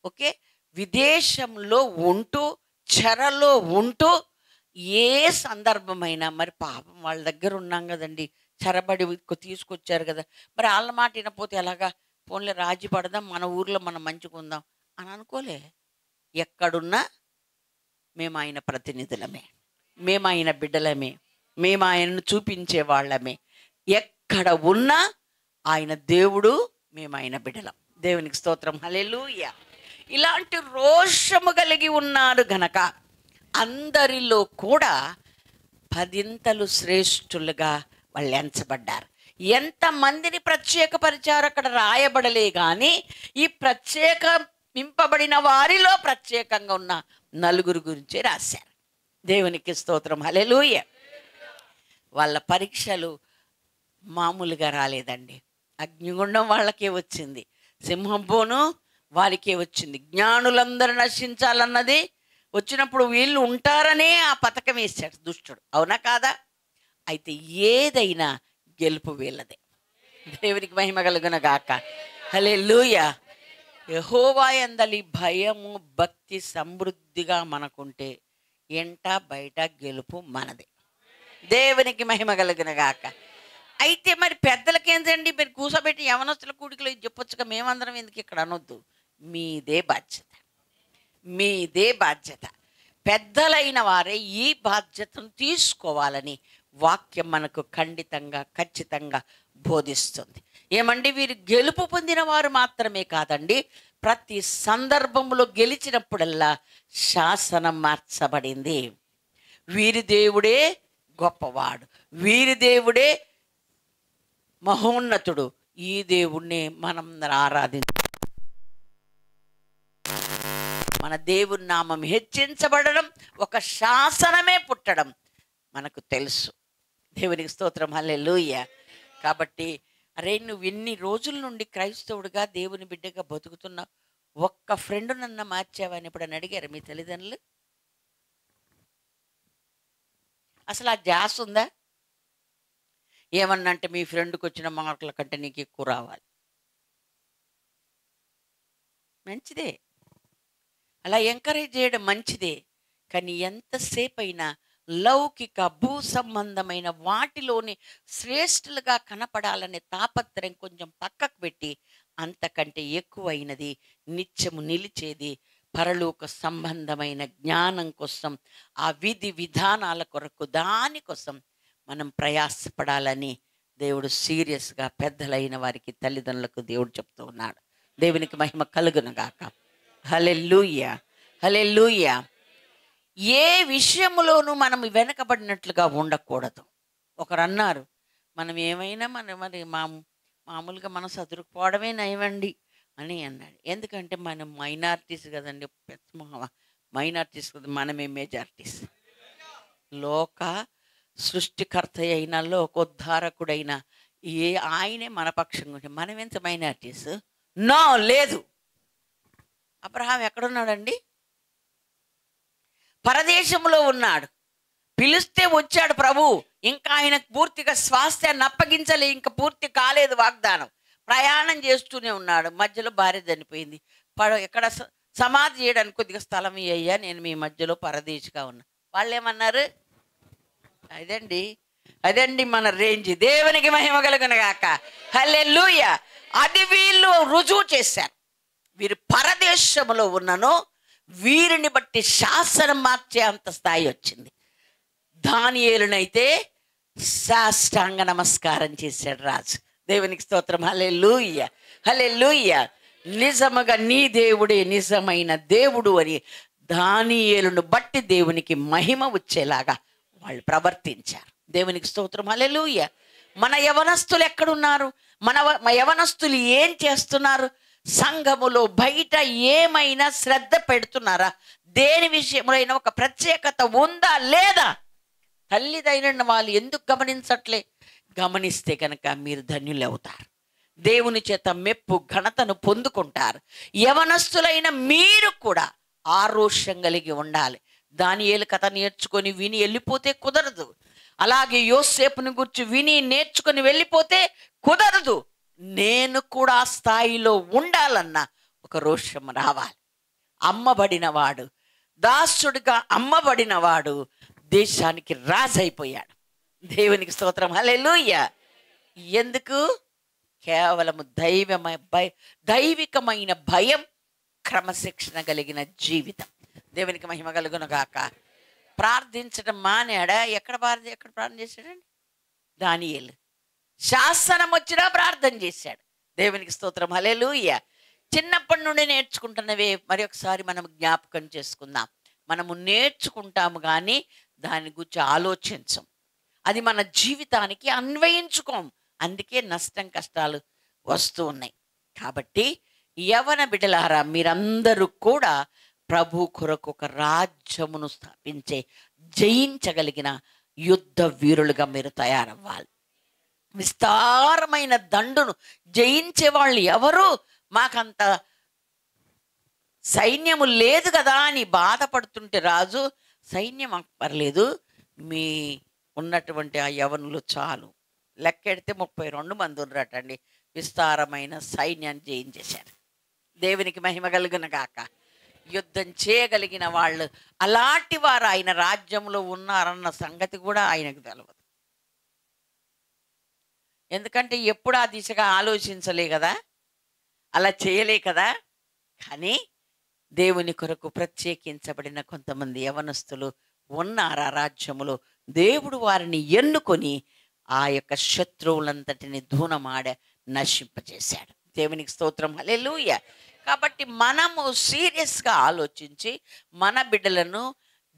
ఓకే, విదేశంలో ఉంటూ, చెరలో ఉంటూ, ఏ సందర్భమైనా మరి పాపం వాళ్ళ దగ్గర ఉన్నాం కదండి, చెరబడి తీసుకొచ్చారు కదా, మరి వాళ్ళ మాట వినపోతే ఎలాగా, పోన్లే రాజీ పడదాం, మన ఊర్లో మనం మంచిగా ఉందాం అని అనుకోలే. ఎక్కడున్నా మేము ఆయన ప్రతినిధులమే, మేము ఆయన బిడ్డలమే, మేము ఆయనను చూపించే వాళ్ళమే. ఎక్కడ ఉన్నా ఆయన దేవుడు, మేము ఆయన బిడ్డలం. దేవునికి స్తోత్రం. హల్లెలూయా. ఇలాంటి రోషము కలిగి ఉన్నారు గనక అందరిలో కూడా పదింతలు శ్రేష్ఠులుగా వాళ్ళు ఎంచబడ్డారు. ఎంతమందిని ప్రత్యేకపరిచారు అక్కడ రాయబడలే కానీ ఈ ప్రత్యేకింపబడిన వారిలో ప్రత్యేకంగా ఉన్న నలుగురు గురించి రాశారు. దేవునికి స్తోత్రం, హల్లెలూయా. వాళ్ళ పరీక్షలు మామూలుగా రాలేదండి. అగ్నిగుండం వాళ్ళకే వచ్చింది, సింహం బోను వారికే వచ్చింది. జ్ఞానులందరూ నశించాలన్నది వచ్చినప్పుడు వీళ్ళు ఉంటారనే ఆ పథకం వేశాడు దుష్టుడు, అవునా కాదా? అయితే ఏదైనా గెలుపు వీళ్ళదే. దేవునికి మహిమ కలుగున గాక, హల్లెలూయా. యెహోవా యందలి భయము భక్తి సమృద్ధిగా మనకుంటే ఎంట బయట గెలుపు మనదే. దేవునికి మహిమ కలుగున గాక. అయితే మరి పెద్దలకేంటండి, మీరు కూసబెట్టి యవనస్తుల కూడికలో ఇది చెప్పొచ్చుగా, మేమందరం ఎందుకు ఇక్కడ అనొద్దు. మీదే బాధ్యత, మీదే బాధ్యత. పెద్దలైన వారే ఈ బాధ్యతను తీసుకోవాలని వాక్యం మనకు ఖచ్చితంగా బోధిస్తుంది. ఏమండి, వీరు గెలుపు పొందిన వారు మాత్రమే కాదండి, ప్రతి సందర్భంలో గెలిచినప్పుడల్లా శాసనం మార్చబడింది. వీరి దేవుడే గొప్పవాడు, వీరి దేవుడే మహోన్నతుడు, ఈ దేవుణ్ణి మనం మన దేవుని నామం హెచ్చించబడడం, ఒక శాసనమే పుట్టడం మనకు తెలుసు. దేవునికి స్తోత్రం, హల్లెలూయా. కాబట్టి అరే, నువ్వు ఎన్ని రోజుల నుండి క్రైస్తవుడిగా దేవుని బిడ్డగా బతుకుతున్నావు, ఒక్క ఫ్రెండ్ నన్ను మార్చావని ఎప్పుడని అడిగారు మీ తల్లిదండ్రులు? అసలు ఆ జాస్ ఉందా? ఏమన్నంటే మీ ఫ్రెండ్కి వచ్చిన మార్కుల కంటే నీకు ఎక్కువ రావాలి, మంచిదే, అలా ఎంకరేజ్ చేయడం మంచిదే. కానీ ఎంతసేపు అయినా లౌకిక భూ సంబంధమైన వాటిలోని శ్రేష్ఠులుగా కనపడాలనే తాపత్రయం కొంచెం పక్కకు పెట్టి, అంతకంటే ఎక్కువైనది నిత్యము నిలిచేది పరలోక సంబంధమైన జ్ఞానం కోసం, ఆ విధి విధానాల కొరకు, దానికోసం మనం ప్రయాసపడాలని దేవుడు సీరియస్గా పెద్దలైన వారికి, తల్లిదండ్రులకు దేవుడు చెప్తూ ఉన్నాడు. దేవునికి మహిమ కలుగును గాక, హల్లెలూయా, హల్లెలూయా. ఏ విషయంలోనూ మనం వెనకబడినట్లుగా ఉండకూడదు. ఒకరు అన్నారు, మనం ఏమైనా మరి మామూలుగా మనం చదువుకుపోవడమే నయమండి అని అన్నాడు. ఎందుకంటే మనం మైనారిటీస్ కదండి, మైనారిటీస్ కదా, మనమే మెజారిటీస్. లోక సృష్టికర్త అయిన, లోకోద్ధారకుడైన ఆయనే మన పక్షంగా ఉంటే మనం ఎంత మైనారిటీస్? నో, లేదు. అబ్రహాం ఎక్కడున్నాడండి? పరదేశంలో ఉన్నాడు. పిలిస్తే వచ్చాడు ప్రభు, ఇంకా ఆయన పూర్తిగా స్వాస్థ్యాన్ని అప్పగించలే, ఇంకా పూర్తి కాలేదు వాగ్దానం. ప్రయాణం చేస్తూనే ఉన్నాడు. మధ్యలో భార్య చనిపోయింది. ఎక్కడ సమాధి చేయడానికి కొద్దిగా స్థలం అయ్యా, నేను మీ మధ్యలో పరదేశిగా ఉన్నా. వాళ్ళు ఏమన్నారు? అదండి మన రేంజ్. దేవునికి మహిమ కలుగును గాక, హల్లెలూయా. అది వీళ్ళు రుజువు చేశారు. వీరు పరదేశంలో ఉన్నను వీరిని బట్టి శాసనం మార్చే అంత స్థాయి వచ్చింది. దానియేలునైతే సాష్టాంగ నమస్కారం చేశాడు రాజు. దేవునికి స్తోత్రం, హల్లెలూయా, హల్లెలూయా. నిజముగా నీ దేవుడే నిజమైన దేవుడు అని దానియేలును బట్టి దేవునికి మహిమ వచ్చేలాగా వాళ్ళు ప్రవర్తించారు. దేవునికి స్తోత్రం, హల్లెలూయా. మన యవనస్తులు ఎక్కడున్నారు? మన యవనస్తులు ఏం చేస్తున్నారు? సంఘములో బయట ఏమైనా శ్రద్ధ పెడుతున్నారా? దేని విషయంలో అయినా ఒక ప్రత్యేకత ఉందా లేదా? తల్లిదైన వాళ్ళు ఎందుకు గమనించట్లే? గమనిస్తే కనుక మీరు ధన్యులు అవుతారు, దేవుని చేత మెప్పు ఘనతను పొందుకుంటారు. యవనస్తులైన మీరు కూడా ఆరోషం కలిగి ఉండాలి. దానియేలు కథ నేర్చుకొని విని వెళ్ళిపోతే కుదరదు. అలాగే యోసేపుని గురించి విని నేర్చుకొని వెళ్ళిపోతే కుదరదు. నేను కూడా ఆ స్థాయిలో ఉండాలన్న ఒక రోషం రావాలి. అమ్మబడినవాడు, దాసుడిగా అమ్మబడినవాడు దేశానికి రాజైపోయాడు. దేవునికి స్తోత్రం, హల్లెలూయా. ఎందుకు? కేవలము దైవికమైన భయం, క్రమశిక్షణ కలిగిన జీవితం. దేవునికి మహిమ కలుగును గాక. ప్రార్థించడం మానేడా? ఎక్కడ ప్రార్థన చేశాడండి దానియేలు? శాసనం వచ్చినా ప్రార్థన చేశాడు. దేవునికి స్తోత్రం, హల్లెలూయా. చిన్నప్పటి నుండి నేర్చుకుంటున్నవే మరి ఒకసారి మనం జ్ఞాపకం చేసుకుందాం. మనము నేర్చుకుంటాము కానీ దాని గురించి ఆలోచించం. అది మన జీవితానికి అన్వయించుకోం. అందుకే నష్టం కష్టాలు వస్తూ ఉన్నాయి. కాబట్టి యవన బిడ్డలారా, మీరందరూ కూడా ప్రభు కొరకు ఒక రాజ్యమును స్థాపించే జయించగలిగిన యుద్ధ వీరులుగా మీరు తయారవ్వాలి. విస్తారమైన దండును జయించే వాళ్ళు ఎవరు? మాకంత సైన్యము లేదు కదా అని బాధపడుతుంటే రాజు, సైన్యం పర్లేదు, మీ ఉన్నటువంటి ఆ యవనులు చాలు. లెక్కెడితే 32 మంది ఉన్నారటండి. విస్తారమైన సైన్యాన్ని జయించేశారు. దేవునికి మహిమ కలుగును గాక. యుద్ధం చేయగలిగిన వాళ్ళు, అలాంటి వారు ఆయన రాజ్యంలో ఉన్నారన్న సంగతి కూడా ఆయనకు తెలియదు. ఎందుకంటే ఎప్పుడు ఆ దిశగా ఆలోచించలే కదా, అలా చేయలే కదా. కానీ దేవుని కొరకు ప్రత్యేకించబడిన కొంతమంది యవనస్తులు ఉన్నారు ఆ రాజ్యములో. దేవుడు వారిని ఎన్నుకొని ఆ యొక్క శత్రువులంతటిని ధూనమాడ నశింపజేశాడు. దేవునికి స్తోత్రం, హల్లెలూయా. కాబట్టి మనము సీరియస్గా ఆలోచించి మన బిడ్డలను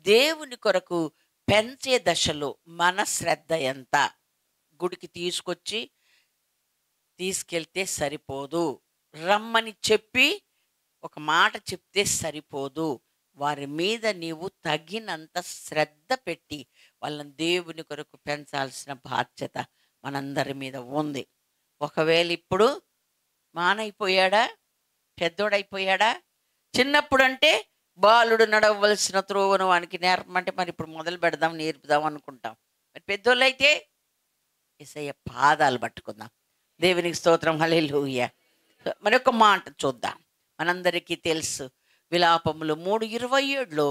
దేవుని కొరకు పెంచే దశలో మన శ్రద్ధ ఎంత? గుడికి తీసుకెళ్తే సరిపోదు, రమ్మని చెప్పి ఒక మాట చెప్తే సరిపోదు. వారి మీద నీవు తగినంత శ్రద్ధ పెట్టి వాళ్ళని దేవుని కొరకు పెంచాల్సిన బాధ్యత మనందరి మీద ఉంది. ఒకవేళ ఇప్పుడు మానైపోయాడా, పెద్దోడైపోయాడా? చిన్నప్పుడు అంటే బాలుడు నడవలసిన త్రోవను వానికి నేర్పమంటే మరి ఇప్పుడు మొదలు పెడదాం, నేర్పుదాం అనుకుంటాం. మరి పెద్దోళ్ళు అయితే యేసయ్య పాదాలు పట్టుకుందాం. దేవునికి స్తోత్రం, హల్లెలూయా. మరొక మాట చూద్దాం. మనందరికీ తెలుసు, విలాపములు 3:27లో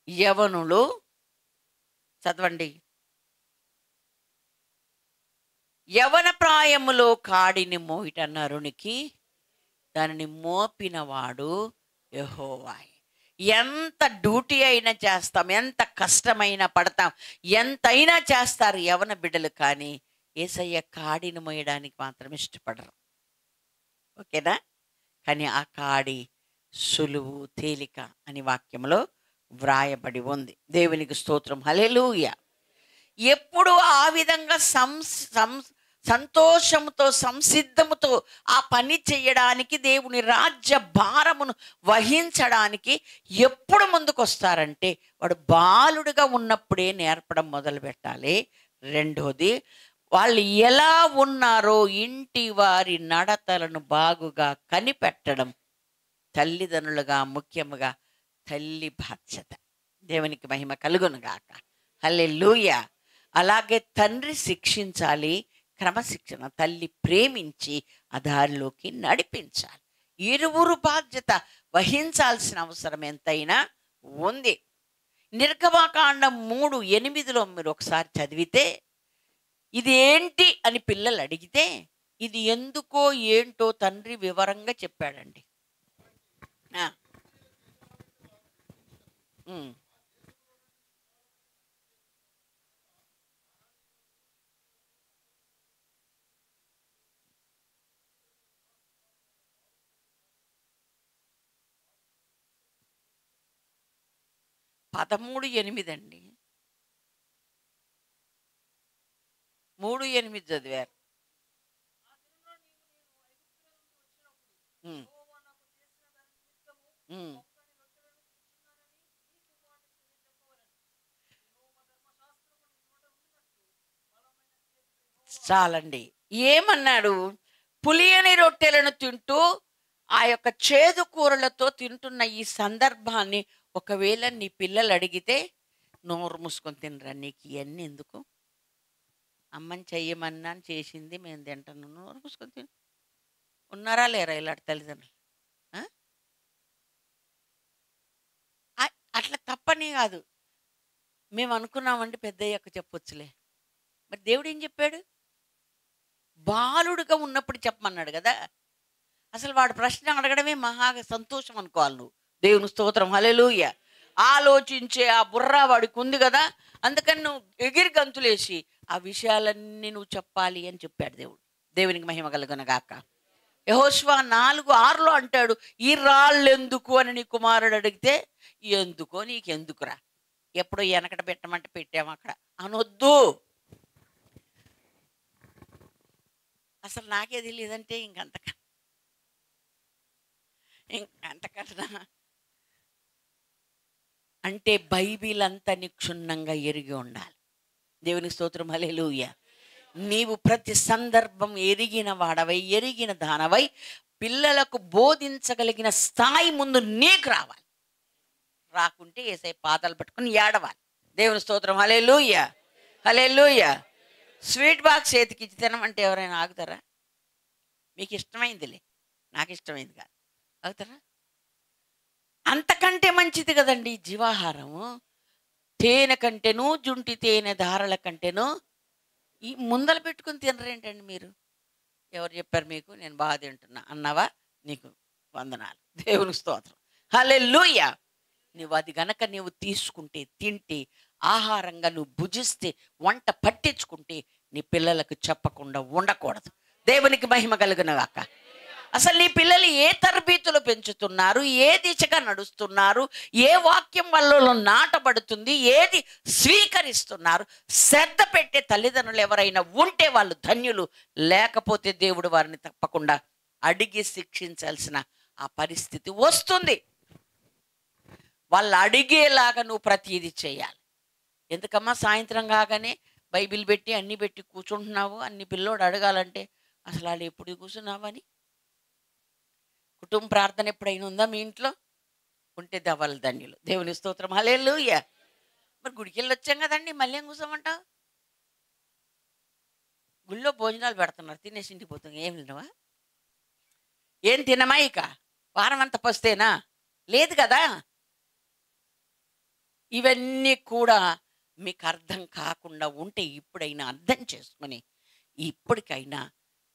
యవనులు, చదవండి. యవన ప్రాయములో కాడిని మోయిట నరునికి దానిని మోపినవాడు యెహోవాయే. ఎంత డ్యూటీ అయినా చేస్తాం, ఎంత కష్టమైనా పడతాం, ఎంతైనా చేస్తారు యవన బిడ్డలు. కానీ యేసయ్య కాడిని మోయడానికి మాత్రం ఇష్టపడరు. ఓకేనా? కానీ ఆ కాడి సులువు, తేలిక అని వాక్యంలో వ్రాయబడి ఉంది. దేవునికి స్తోత్రం, హల్లెలూయా. ఎప్పుడు ఆ విధంగా సంతోషంతో, సంసిద్ధముతో ఆ పని చేయడానికి, దేవుని రాజ్య భారమును వహించడానికి ఎప్పుడు ముందుకు వస్తారంటే వాడు బాలుడుగా ఉన్నప్పుడే నేర్పడం మొదలు పెట్టాలి. రెండోది, వాళ్ళు ఎలా ఉన్నారో ఇంటి వారి నడతలను బాగుగా కనిపెట్టడం తల్లిదండ్రులుగా, ముఖ్యముగా తల్లి బాధ్యత. దేవునికి మహిమ కలుగునుగాక, హల్లెలూయా. అలాగే తండ్రి శిక్షించాలి, క్రమశిక్షణ. తల్లి ప్రేమించి ఆ దారిలోకి నడిపించాలి. ఇరువురు బాధ్యత వహించాల్సిన అవసరం ఎంతైనా ఉంది. నిర్గమకాండం 3:8లో మీరు ఒకసారి చదివితే, ఇది ఏంటి అని పిల్లలు అడిగితే ఇది ఎందుకో ఏంటో తండ్రి వివరంగా చెప్పాడండి. పదమూడు 8 అండి. 3:8 చదివారు. చాలండి. ఏమన్నాడు? పులియని రొట్టెలను తింటూ ఆ యొక్క చేదు కూరలతో తింటున్న ఈ సందర్భాన్ని ఒకవేళ నీ పిల్లలు అడిగితే నోరు మూసుకొని తినరా, నీకు ఇవన్నీ ఎందుకు, అమ్మని చెయ్యమన్నాను చేసింది మేము తింటాను, నోరు మూసుకొని తిను. ఉన్నారా లేరా ఇలాంటి తల్లిదండ్రులు? అట్లా తప్పని కాదు, మేము అనుకున్నామంటే పెద్దయ్యాక చెప్పొచ్చులే. మరి దేవుడు ఏం చెప్పాడు? బాలుడుగా ఉన్నప్పుడు చెప్పమన్నాడు కదా. అసలు వాడు ప్రశ్న అడగడమే మహా సంతోషం అనుకోవాలి నువ్వు. దేవుని స్తోత్రం, హల్లెలూయా. ఆలోచించే ఆ బుర్ర వాడికి ఉంది కదా, అందుకని నువ్వు ఎగిరి గంతులేసి ఆ విషయాలన్నీ నువ్వు చెప్పాలి అని చెప్పాడు దేవుడు. దేవునికి మహిమ కలుగునుగాక. యెహోషువ 4:6 అంటాడు, ఈ రాళ్ళు ఎందుకు అని నీ కుమారుడు అడిగితే, ఎందుకో నీకెందుకురా, ఎప్పుడో వెనకట పెట్టమంటే పెట్టాము అక్కడ అనొద్దు. అసలు నాకే తెలియదంటే ఇంకంతకన్నా అంటే బైబిల్ అంతా నీకు క్షుణ్ణంగా ఎరిగి ఉండాలి. దేవునికి స్తోత్రం, హల్లెలూయా. నీవు ప్రతి సందర్భం ఎరిగిన వాడవై, ఎరిగిన దానవై, పిల్లలకు బోధించగలిగిన స్థాయి ముందు నీకు రావాలి. రాకుంటే యేసయ్య పాదాలు పట్టుకుని ఏడవాలి. దేవుని స్తోత్రం, హల్లెలూయా, హల్లెలూయా. స్వీట్ బాక్స్ చేతికి ఇచ్చి తినమంటే ఎవరైనా ఆగుతారా? మీకు ఇష్టమైందిలే, నాకు ఇష్టమైంది కాదు, ఆగుతారా? అంతకంటే మంచిది కదండి జీవాహారము. తేనె కంటేను, జుంటి తేనె ధారల కంటేను ఈ ముందల పెట్టుకుని తినరేంటండి మీరు? ఎవరు చెప్పారు మీకు? నేను బాగా తింటున్నా అన్నావా? నీకు వందనాలు, దేవుని స్తోత్రం, హల్లెలూయా. నువ్వు అది గనక నువ్వు తీసుకుంటే, తింటే, ఆహారంగా నువ్వు భుజిస్తే, వంట పట్టించుకుంటే నీ పిల్లలకు చెప్పకుండా ఉండకూడదు. దేవునికి మహిమ కలుగును గాక. అసలు నీ పిల్లలు ఏ తరబీతులు పెంచుతున్నారు, ఏ దిశగా నడుస్తున్నారు, ఏ వాక్యం వాళ్ళలో నాటబడుతుంది, ఏది స్వీకరిస్తున్నారు, శ్రద్ధ పెట్టే తల్లిదండ్రులు ఎవరైనా ఉంటే వాళ్ళు ధన్యులు. లేకపోతే దేవుడు వారిని తప్పకుండా అడిగి శిక్షించాల్సిన ఆ పరిస్థితి వస్తుంది. వాళ్ళు అడిగేలాగా నువ్వు ప్రతిదీ చేయాలి. ఎందుకమ్మా సాయంత్రం కాగానే బైబిల్ పెట్టి అన్ని పెట్టి కూర్చుంటున్నావు? అన్ని పిల్లోడు అడగాలంటే అసలు వాళ్ళు ఎప్పుడు కూర్చున్నావని. కుటుంబ ప్రార్థన ఎప్పుడైనా ఉందా మీ ఇంట్లో? ఉంటే దవ్వాలి ధన్యులు. దేవుని స్తోత్రం, హల్లెలూయా. మరి గుడికి వెళ్ళి వచ్చాం కదండి, మళ్ళీ ఏం కూర్చోమంటావు? గుళ్ళో భోజనాలు పెడుతున్నారు, తినేసి ఇంటికి పోతుంది. ఏం తినవా? ఏం తినమా? ఇక వారం అంతా పస్తేనా? లేదు కదా. ఇవన్నీ కూడా మీకు అర్థం కాకుండా ఉంటే ఇప్పుడైనా అర్థం చేసుకొని,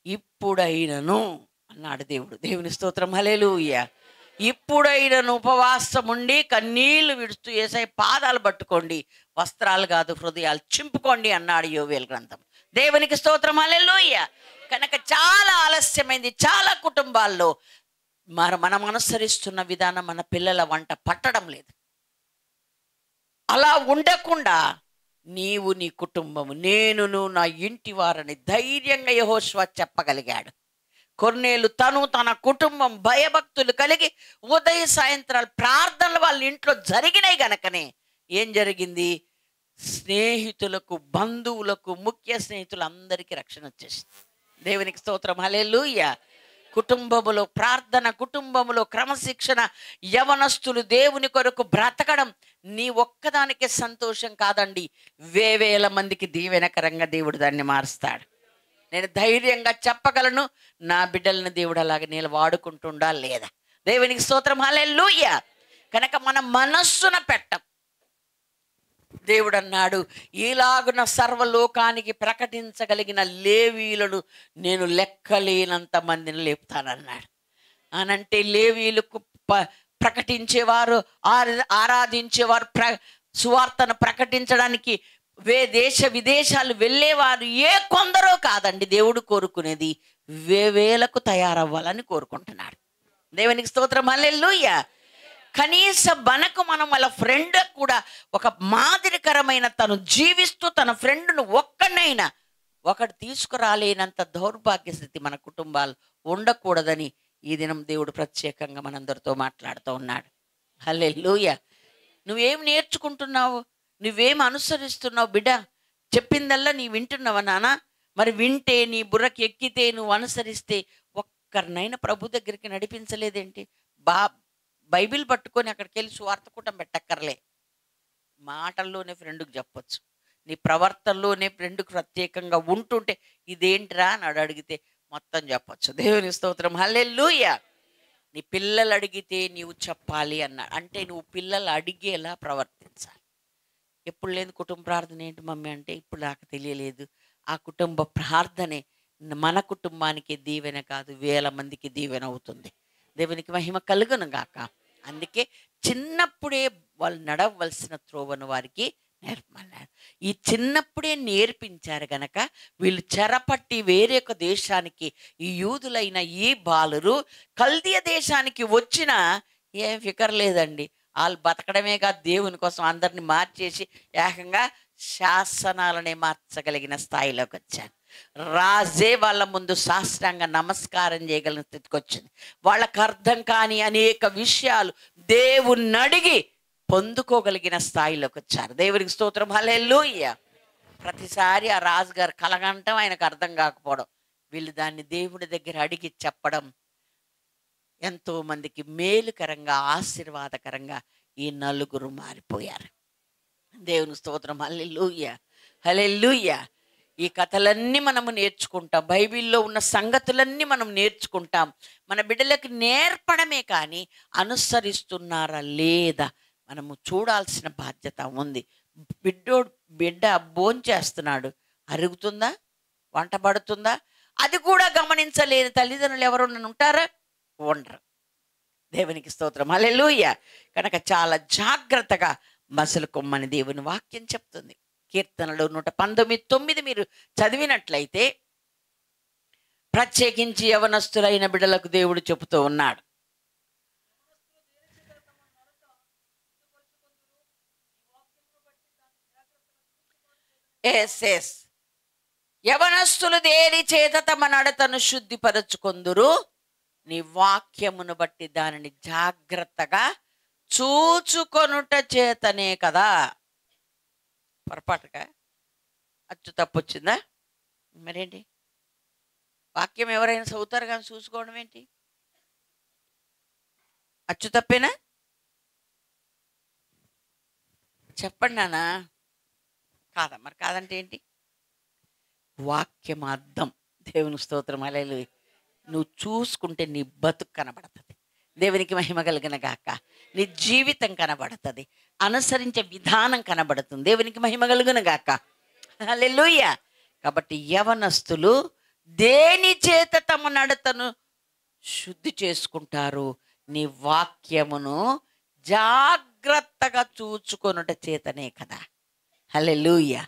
ఇప్పుడైనను అన్నాడు దేవుడు. దేవుని స్తోత్రం, హల్లెలూయా. ఇప్పుడైనను ఉపవాసం ఉండి కన్నీళ్లు విడుస్తూ యేసయ్య పాదాలు పట్టుకోండి, వస్త్రాలు కాదు హృదయాలు చింపుకోండి అన్నాడు యోవేలు గ్రంథం. దేవునికి స్తోత్రం, హల్లెలూయా. కనుక చాలా ఆలస్యమైంది చాలా కుటుంబాల్లో. మనం అనుసరిస్తున్న విధానం మన పిల్లల వంట పట్టడం లేదు. అలా ఉండకుండా నీవు, నీ కుటుంబము, నేనును నా ఇంటి వారని ధైర్యంగా యెహోషువ చెప్పగలిగాడు. కొర్నేలు తన కుటుంబం భయభక్తులు కలిగి ఉదయ సాయంత్రాలు ప్రార్థనలు వాళ్ళ ఇంట్లో జరిగినాయి గనకనే ఏం జరిగింది? స్నేహితులకు, బంధువులకు, ముఖ్య స్నేహితులందరికీ రక్షణ వచ్చేసింది. దేవునికి స్తోత్రం, హల్లెలూయా. కుటుంబములో ప్రార్థన, కుటుంబములో క్రమశిక్షణ, యవనస్తులు దేవుని కొరకు బ్రతకడం నీ ఒక్కదానికే సంతోషం కాదండి, వేవేల మందికి దీవెనకరంగా దేవుడు దాన్ని మారుస్తాడు. నేను ధైర్యంగా చెప్పగలను, నా బిడ్డలను దేవుడు అలాగే నేను వాడుకుంటుండా లేదా? దేవునికి స్తోత్రం, హల్లెలూయా. కనుక మన మనస్సున పెట్టం. దేవుడు అన్నాడు, ఈలాగున సర్వలోకానికి ప్రకటించగలిగిన లేవీయులను నేను లెక్కలేనంత మందిని లేపుతానన్నాడు. అనంటే లేవీయులకు ప్రకటించేవారు, ఆరాధించేవారు, సువార్తను ప్రకటించడానికి దేశ విదేశాలు వెళ్ళేవారు ఏ కొందరో కాదండి. దేవుడు కోరుకునేది వేవేలకు తయారవ్వాలని కోరుకుంటున్నాడు. దేవునికి స్తోత్రం, హల్లెలూయా. కనీస మనకు మనం వాళ్ళ ఫ్రెండ్ కూడా ఒక మాదిరికరమైన తను జీవిస్తూ తన ఫ్రెండ్ను ఒక్కనైనా ఒకటి తీసుకురాలేనంత దౌర్భాగ్య స్థితి మన కుటుంబాలు ఉండకూడదని ఈ దినం దేవుడు ప్రత్యేకంగా మనందరితో మాట్లాడుతూ ఉన్నాడు. హల్లెలూయా. నువ్వేం నేర్చుకుంటున్నావు? నువ్వేం అనుసరిస్తున్నావు బిడ్డ? చెప్పిందల్లా నీ వింటున్నావా నాన్న? మరి వింటే, నీ బుర్రకి ఎక్కితే, నువ్వు అనుసరిస్తే ఒక్కరినైనా ప్రభు దగ్గరికి నడిపించలేదేంటి? బైబిల్ పట్టుకొని అక్కడికి వెళ్ళి సువార్త కూటం పెట్టక్కర్లే. మాటల్లోనే ఫ్రెండ్కి చెప్పొచ్చు, నీ ప్రవర్తనలోనే ఫ్రెండ్కి ప్రత్యేకంగా ఉంటుంటే ఇదేంటిరా అని అడిగితే మొత్తం చెప్పొచ్చు. దేవుని స్తోత్రం, హల్లెలూయా. నీ పిల్లలు అడిగితే నీవు చెప్పాలి అన్నాడు. అంటే నువ్వు పిల్లలు అడిగేలా ప్రవర్తించాలి. ఎప్పుడు లేదు కుటుంబ ప్రార్థన ఏంటి మమ్మీ అంటే, ఇప్పుడు నాకు తెలియలేదు. ఆ కుటుంబ ప్రార్థనే మన కుటుంబానికి దీవెన కాదు, వేల మందికి దీవెన అవుతుంది. దేవునికి మహిమ కలుగును గాక. అందుకే చిన్నప్పుడే వాళ్ళు నడవలసిన త్రోవను వారికి నేర్పమన్నాడు. ఈ చిన్నప్పుడే నేర్పించారు గనక వీళ్ళు చెరపట్టి వేరే ఒక దేశానికి, ఈ యూదులైన ఈ బాలురు కల్దీయ దేశానికి వచ్చిన ఏం ఫికర్ లేదండి. వాళ్ళు బతకడమే కాదు, దేవుని కోసం అందరిని మార్చేసి ఏకంగా శాసనాలనే మార్చగలిగిన స్థాయిలోకి వచ్చారు. రాజే వాళ్ళ ముందు సాష్టాంగ నమస్కారం చేయగలిగిన స్థితికి వచ్చింది. వాళ్ళకు అర్థం కాని అనేక విషయాలు దేవుణ్ణి అడిగి పొందుకోగలిగిన స్థాయిలోకి వచ్చారు. దేవునికి స్తోత్రం, హల్లెలూయా. ప్రతిసారి ఆ రాజుగారు కలగంటం ఆయనకు అర్థం కాకపోవడం, వీళ్ళు దాన్ని దేవుడి దగ్గర అడిగి చెప్పడం ఎంతో మందికి మేలుకరంగా, ఆశీర్వాదకరంగా ఈ నలుగురు మారిపోయారు. దేవుని స్తోత్రం, హల్లెలూయా, హల్లెలూయా. ఈ కథలన్నీ మనము నేర్చుకుంటాం, బైబిల్లో ఉన్న సంగతులన్నీ మనం నేర్చుకుంటాం. మన బిడ్డలకు నేర్పడమే కానీ అనుసరిస్తున్నారా లేదా మనము చూడాల్సిన బాధ్యత ఉంది. బిడ్డ భోంచేస్తున్నాడు, అరుగుతుందా, వంట పడుతుందా, అది కూడా గమనించలేని తల్లిదండ్రులు ఎవరున్నా ఉంటారా? ఉండరు. దేవునికి స్తోత్రం, హల్లెలూయా. కనుక చాలా జాగ్రత్తగా మసలుకొమ్మని దేవుని వాక్యం చెప్తుంది. కీర్తనలు 119:9 మీరు చదివినట్లయితే ప్రత్యేకించి యవనస్తులైన బిడ్డలకు దేవుడు చెబుతూ ఉన్నాడు. ఎస్, యవనస్తులు దేని చేత తమ నడతను శుద్ధిపరచుకొందురు, నీ వాక్యమును బట్టి దానిని జాగ్రత్తగా చూచుకొనుట చేతనే కదా. పొరపాటుగా అచ్చు తప్పొచ్చిందా? మరేంటి, వాక్యం ఎవరైనా చదువుతారు కానీ చూసుకోవడం ఏంటి? అచ్చు తప్పేనా? చెప్పండి నాన్న. కాదా? మరి కాదంటే ఏంటి? వాక్యం అర్థం. దేవుని స్తోత్రం, హల్లెలూయా. నువ్వు చూసుకుంటే నీ బతుకు కనబడుతుంది. దేవునికి మహిమ కలిగిన గాక. నీ జీవితం కనబడుతుంది, అనుసరించే విధానం కనబడుతుంది. దేవునికి మహిమ కలుగును గాక, హల్లెలూయా. కాబట్టి యవనస్తులు దేని చేత తమ నడతను శుద్ధి చేసుకుంటారు, నీ వాక్యమును జాగ్రత్తగా చూచుకొనుట చేతనే కదా. హల్లెలూయా.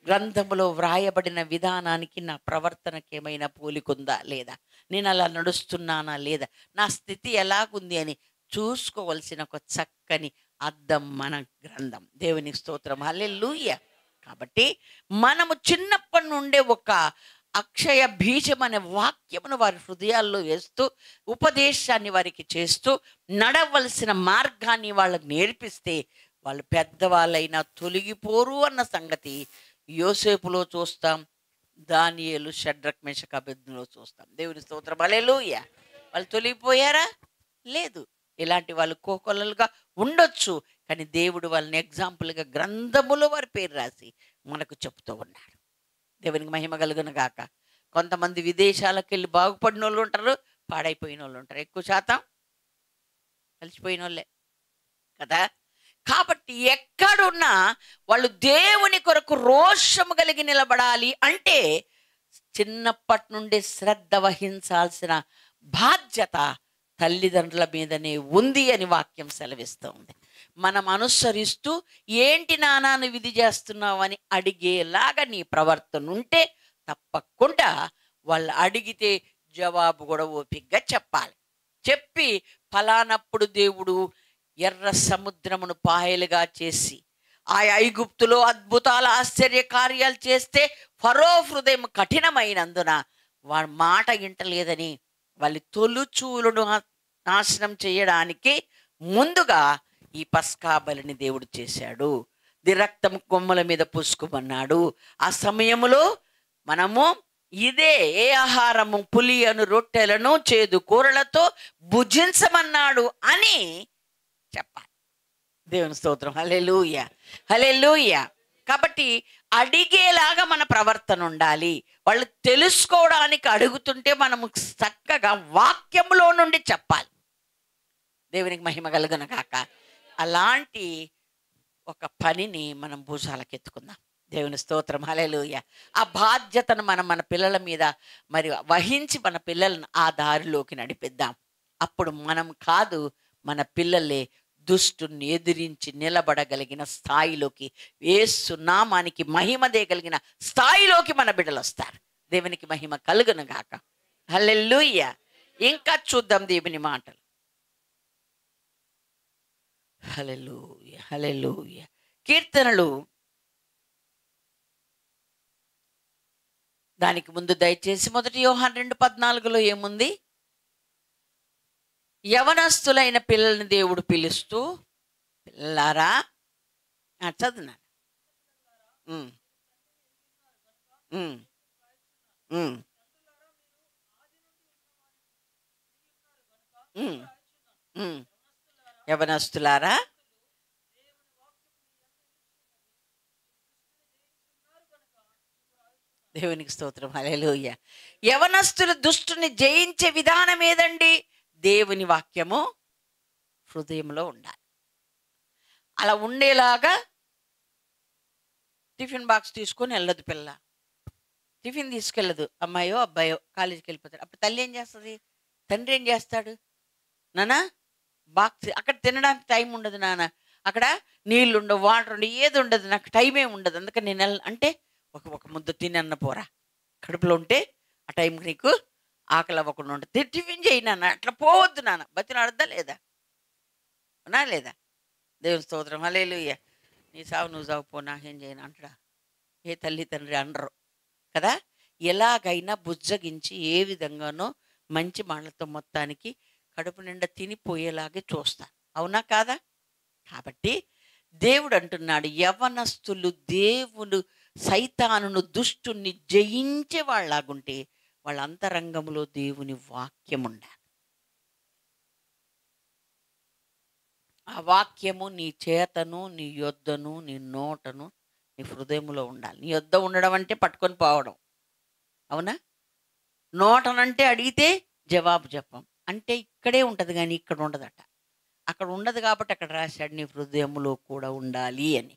గ్రంథములో వ్రాయబడిన విధానానికి నా ప్రవర్తనకి ఏమైనా పోలికుందా లేదా, నేను అలా నడుస్తున్నానా లేదా, నా స్థితి ఎలాగుంది అని చూసుకోవలసిన ఒక చక్కని అద్దం మన గ్రంథం. దేవునికి స్తోత్రం, హల్లెలూయా. కాబట్టి మనము చిన్నప్పటి నుండే ఒక అక్షయ బీజం అనే వాక్యమును వారి హృదయాల్లో వేస్తూ, ఉపదేశాన్ని వారికి చేస్తూ, నడవలసిన మార్గాన్ని వాళ్ళకి నేర్పిస్తే వాళ్ళు పెద్దవాళ్ళైనా తొలగిపోరు అన్న సంగతి యోసేపులో చూస్తాం, దానియేలు, షడ్రక్, మేషక్, అబేద్నెగోలో చూస్తాం. దేవుని స్తోత్రం, హల్లెలూయా. వాళ్ళు తొలగిపోయారా? లేదు. ఇలాంటి వాళ్ళు కోకొల్లలుగా ఉండొచ్చు, కానీ దేవుడు వాళ్ళని ఎగ్జాంపుల్గా గ్రంథములో వారి పేరు రాసి మనకు చెప్తూ ఉన్నాడు. దేవునికి మహిమ కలుగును గాక. కొంతమంది విదేశాలకు వెళ్ళి బాగుపడిన వాళ్ళు ఉంటారు, పాడైపోయిన వాళ్ళు ఉంటారు. ఎక్కువ శాతం కలిసిపోయిన వాళ్ళే కదా. కాబట్టి ఎక్కడున్నా వాళ్ళు దేవుని కొరకు రోషము కలిగి నిలబడాలి అంటే చిన్నప్పటి నుండి శ్రద్ధ వహించాల్సిన బాధ్యత తల్లిదండ్రుల మీదనే ఉంది అని వాక్యం సెలవిస్తుంది. మనం అనుసరిస్తూ ఏంటి నానాను విధి చేస్తున్నావు అని అడిగేలాగా నీ ప్రవర్తన ఉంటే తప్పకుండా వాళ్ళు అడిగితే జవాబు కూడా ఓపికగా చెప్పాలి. చెప్పి ఫలానప్పుడు దేవుడు ఎర్ర సముద్రమును పాయలుగా చేసి ఆ ఐగుప్తులో అద్భుతాల ఆశ్చర్య కార్యాలు చేస్తే ఫరో హృదయం కఠినమైనందున వాడి మాట వింటలేదని వాళ్ళ తొలుచూలును నాశనం చేయడానికి ముందుగా ఈ పస్కా బలిని దేవుడు చేశాడు. రక్తం కొమ్మల మీద పూసుకోమన్నాడు. ఆ సమయంలో మనము ఇదే ఏ ఆహారము, పులి అను రొట్టెలను చేదు కూరలతో భుజించమన్నాడు అని చెప్పాలి. దేవుని స్తోత్రం, హల్లెలూయా, హల్లెలూయా. కాబట్టి అడిగేలాగా మన ప్రవర్తన ఉండాలి. వాళ్ళు తెలుసుకోవడానికి అడుగుతుంటే మనము చక్కగా వాక్యములో నుండి చెప్పాలి. దేవునికి మహిమ కలుగును గాక. అలాంటి ఒక పనిని మనం భుజాలకు ఎత్తుకుందాం. దేవుని స్తోత్రం, హల్లెలూయా. ఆ బాధ్యతను మనం మన పిల్లల మీద మరి వహించి మన పిల్లలను ఆ దారిలోకి నడిపిద్దాం. అప్పుడు మనం కాదు, మన పిల్లలే దుష్టుని ఎదిరించి నిలబడగలిగిన స్థాయిలోకి, యేసు నామానికి మహిమ దేయగలిగిన స్థాయిలోకి మన బిడ్డలు వస్తారు. దేవునికి మహిమ కలుగును గాక. హల్లెలూయా. ఇంకా చూద్దాం దేవుని మాటలు. హల్లెలూయా, హల్లెలూయా. కీర్తనలు, దానికి ముందు దయచేసి 1 యోహాను 2:14 ఏముంది? యవనస్తులైన పిల్లల్ని దేవుడు పిలుస్తూ, పిల్లారా చదువున్నాను. యవనస్తులారా, దేవునికి స్తోత్రం. హల్లెలూయా. యవనస్తులు దుష్టుని జయించే విధానం ఏదండి? దేవుని వాక్యము హృదయంలో ఉండాలి. అలా ఉండేలాగా టిఫిన్ బాక్స్ తీసుకొని వెళ్ళదు పిల్ల. టిఫిన్ తీసుకెళ్ళదు. అమ్మాయో అబ్బాయో కాలేజీకి వెళ్ళిపోతాడు. అప్పుడు తల్లి ఏం చేస్తుంది? తండ్రి ఏం చేస్తాడు? నాన్న బాక్స్, అక్కడ తినడానికి టైం ఉండదు నాన్న, అక్కడ నీళ్ళు ఉండవు, వాటర్ ఉండవు, ఏది ఉండదు, నాకు టైమే ఉండదు, అందుకని నేను అంటే ఒక ముద్ద తినన్న పోరా, కడుపులో ఉంటే ఆ టైంకి నీకు ఆకలి అవ్వకుండా ఉంటుంది, టిఫిన్ చేయి నాన్న, అట్లా పోవద్దు నాన్న. బతిని అర్థా లేదా? అవునా లేదా? దేవుని స్తోత్రం. హల్లెలూయా. నీ సావు నువ్వు సావు పో, నాకేం చేయను అంటాడా? ఏ తల్లి తండ్రి అనరు కదా. ఎలాగైనా బుజ్జగించి ఏ విధంగానో మంచి మాటలతో మొత్తానికి కడుపు నిండా తినిపోయేలాగే చూస్తాను. అవునా కాదా? కాబట్టి దేవుడు అంటున్నాడు, యవనస్తులు దేవుడు సైతానును దుష్టుని జయించే వాళ్ళలాగుంటే వాళ్ళ అంతరంగంలో దేవుని వాక్యం ఉండాలి. ఆ వాక్యము నీ చేతను, నీ యొద్దను, నీ నోటను, నీ హృదయంలో ఉండాలి. నీ యొద్ద ఉండడం అంటే పట్టుకొని పోవడం, అవునా? నోటనంటే అడిగితే జవాబు చెప్పం అంటే ఇక్కడే ఉంటుంది కానీ ఇక్కడ ఉండదట. అక్కడ ఉండదు కాబట్టి అక్కడ రాశాడు, నీ హృదయంలో కూడా ఉండాలి అని.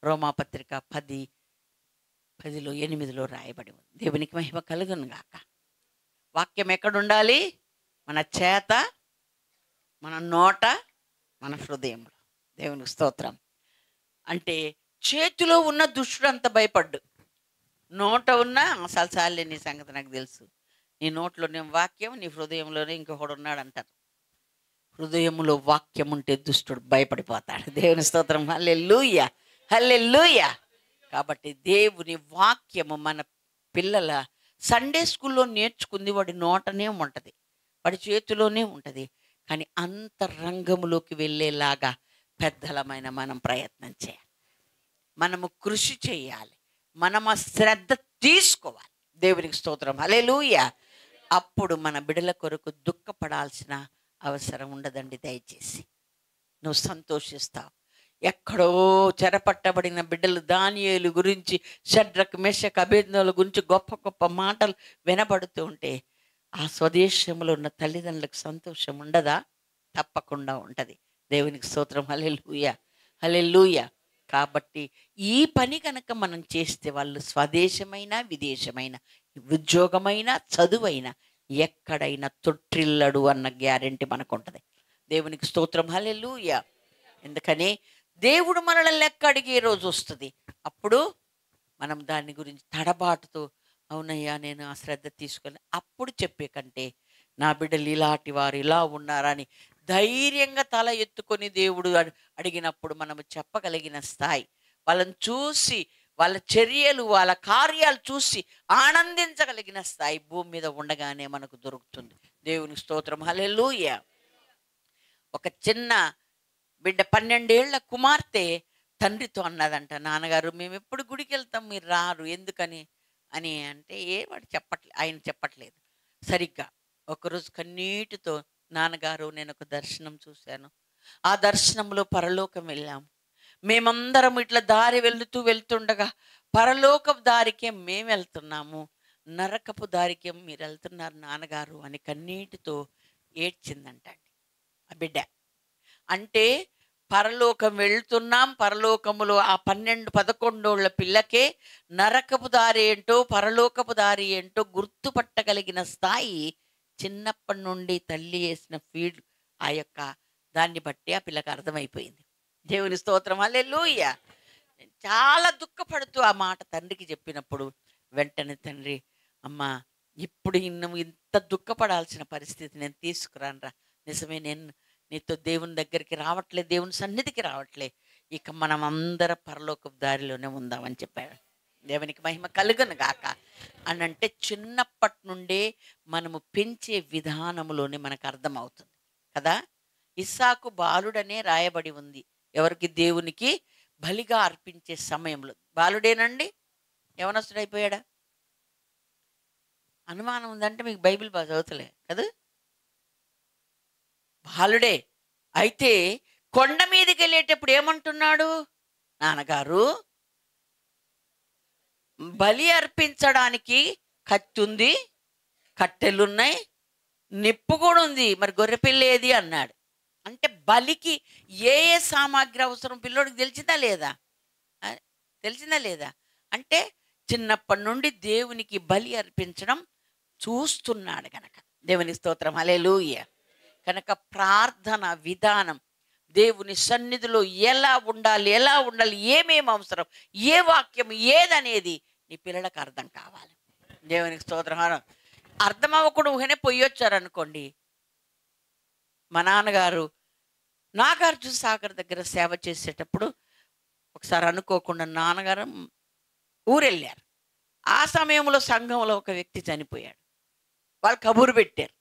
రోమాపత్రిక 10:8 రాయబడి ఉంది. దేవునికి మహిమ కలుగును గాక. వాక్యం ఎక్కడుండాలి? మన చేత, మన నోట, మన హృదయంలో. దేవునికి స్తోత్రం. అంటే చేతిలో ఉన్న దుష్టుడు అంత భయపడ్డు, నోట ఉన్న అసలు నీ సంగతి నాకు తెలుసు, నీ నోట్లోనే వాక్యం, నీ హృదయంలోనే ఇంకొకడు ఉన్నాడు అంటారు. హృదయంలో వాక్యం ఉంటే దుష్టుడు భయపడిపోతాడు. దేవుని స్తోత్రం. హల్లెలూయా, హల్లెలూయా. కాబట్టి దేవుని వాక్యము మన పిల్లల సండే స్కూల్లో నేర్చుకుంది వాడి నోటనే ఉంటుంది, వాడి చేతిలోనే ఉంటుంది. కానీ అంతరంగంలోకి వెళ్ళేలాగా పెద్దలమైన మనం ప్రయత్నం చేయాలి, మనము కృషి చేయాలి, మనం ఆ శ్రద్ధ తీసుకోవాలి. దేవునికి స్తోత్రం. హల్లెలూయా. అప్పుడు మన బిడ్డల కొరకు దుఃఖపడాల్సిన అవసరం ఉండదండి. దయచేసి నువ్వు సంతోషిస్తావు. ఎక్కడో చెరపట్టబడిన బిడ్డలు దానియేలు గురించి, షడ్రక్ మెషక్ అబేద్నెగోల గురించి గొప్ప గొప్ప మాటలు వినబడుతూ ఉంటే ఆ స్వదేశంలో ఉన్న తల్లిదండ్రులకు సంతోషం ఉండదా? తప్పకుండా ఉంటుంది. దేవునికి స్తోత్రం. హల్లెలూయా, హల్లెలూయా. కాబట్టి ఈ పని కనుక మనం చేస్తే వాళ్ళు స్వదేశమైన, విదేశమైన, ఉద్యోగమైన, చదువైనా ఎక్కడైనా తొట్టిల్లడు అన్న గ్యారెంటీ మనకు ఉంటుంది. దేవునికి స్తోత్రం. హల్లెలూయా. ఎందుకని దేవుడు మనల్ని లెక్క అడిగే రోజు వస్తుంది. అప్పుడు మనం దాని గురించి తడబాటుతో, అవునయ్యా నేను ఆ శ్రద్ధ తీసుకొని అప్పుడు చెప్పే కంటే, నా బిడ్డలు ఇలాంటి వారు ఇలా ఉన్నారని ధైర్యంగా తల ఎత్తుకొని దేవుడు అడిగినప్పుడు మనము చెప్పగలిగిన స్థాయి, వాళ్ళని చూసి వాళ్ళ చర్యలు, వాళ్ళ కార్యాలు చూసి ఆనందించగలిగిన స్థాయి భూమి మీద ఉండగానే మనకు దొరుకుతుంది. దేవునికి స్తోత్రం. హల్లెలూయా. ఒక చిన్న బిడ్డ 12 ఏళ్ల కుమార్తె తండ్రితో అన్నదంట, నాన్నగారు మేము ఎప్పుడు గుడికి వెళ్తాం, మీరు రారు ఎందుకని అని అంటే, వాడు ఆయన చెప్పట్లేదు సరిగ్గా. ఒకరోజు కన్నీటితో, నాన్నగారు నేను ఒక దర్శనం చూశాను, ఆ దర్శనంలో పరలోకం వెళ్ళాము, మేమందరం ఇట్లా దారి వెళ్తుండగా పరలోకపు దారికే మేము వెళ్తున్నాము, నరకపు దారికే మీరు వెళ్తున్నారు నాన్నగారు అని కన్నీటితో ఏడ్చిందంటండి ఆ బిడ్డ. అంటే పరలోకం వెళ్తున్నాం, పరలోకములో ఆ 11 పిల్లకే నరకపు దారి ఏంటో పరలోకపు దారి ఏంటో గుర్తుపట్టగలిగిన స్థాయి చిన్నప్పటి నుండి తల్లి వేసిన ఫీడ్, ఆ యొక్క దాన్ని బట్టి ఆ పిల్లకి అర్థమైపోయింది. దేవుని స్తోత్రం, హల్లెలూయా. చాలా దుఃఖపడుతూ ఆ మాట తండ్రికి చెప్పినప్పుడు వెంటనే తండ్రి, అమ్మా ఇప్పుడు నువ్వు ఇంత దుఃఖపడాల్సిన పరిస్థితి నేను తీసుకురానురా. నిజమే, నేను నీతో దేవుని దగ్గరికి రావట్లే, దేవుని సన్నిధికి రావట్లే, ఇక మనం అందరం పరలోకపు దారిలోనే ఉందామని చెప్పాడు. దేవునికి మహిమ కలుగును గాక. అని అంటే చిన్నప్పటి నుండే మనము పెంచే విధానంలోనే మనకు అర్థమవుతుంది కదా. ఇస్సాకు బాలుడనే రాయబడి ఉంది. ఎవరికి? దేవునికి బలిగా అర్పించే సమయంలో. బాలుడేనండి, యవనస్తుడైపోయాడా? అనుమానం ఉందంటే మీకు బైబిల్ బాగా చదువుతలే కదా. బాలుడే. అయితే కొండ మీదకి వెళ్ళేటప్పుడు ఏమంటున్నాడు? నాన్నగారు, బలి అర్పించడానికి కత్తి ఉంది, కట్టెలున్నాయి, నిప్పు కూడా ఉంది, మరి గొర్రెపిల్ల ఏది అన్నాడు. అంటే బలికి ఏ ఏ సామాగ్రి అవసరం పిల్లోడికి తెలిసిందా లేదా? తెలిసిందా లేదా? అంటే చిన్నప్పటి నుండి దేవునికి బలి అర్పించడం చూస్తున్నాడు కనుక. దేవుని స్తోత్రం, హల్లెలూయా. కనుక ప్రార్థన విధానం, దేవుని సన్నిధిలో ఎలా ఉండాలి, ఏమేమి అవసరం, ఏ వాక్యం ఏదనేది నీ పిల్లలకు అర్థం కావాలి. దేవునికి స్తోత్రం. అర్థం అవ్వకుండా ఊహనే పొయ్యొచ్చారనుకోండి. మా నాన్నగారు నాగార్జున సాగర్ దగ్గర సేవ చేసేటప్పుడు ఒకసారి అనుకోకుండా నాన్నగారు ఊరెళ్ళారు. ఆ సమయంలో సంఘంలో ఒక వ్యక్తి చనిపోయాడు. వాళ్ళు కబురు పెట్టారు,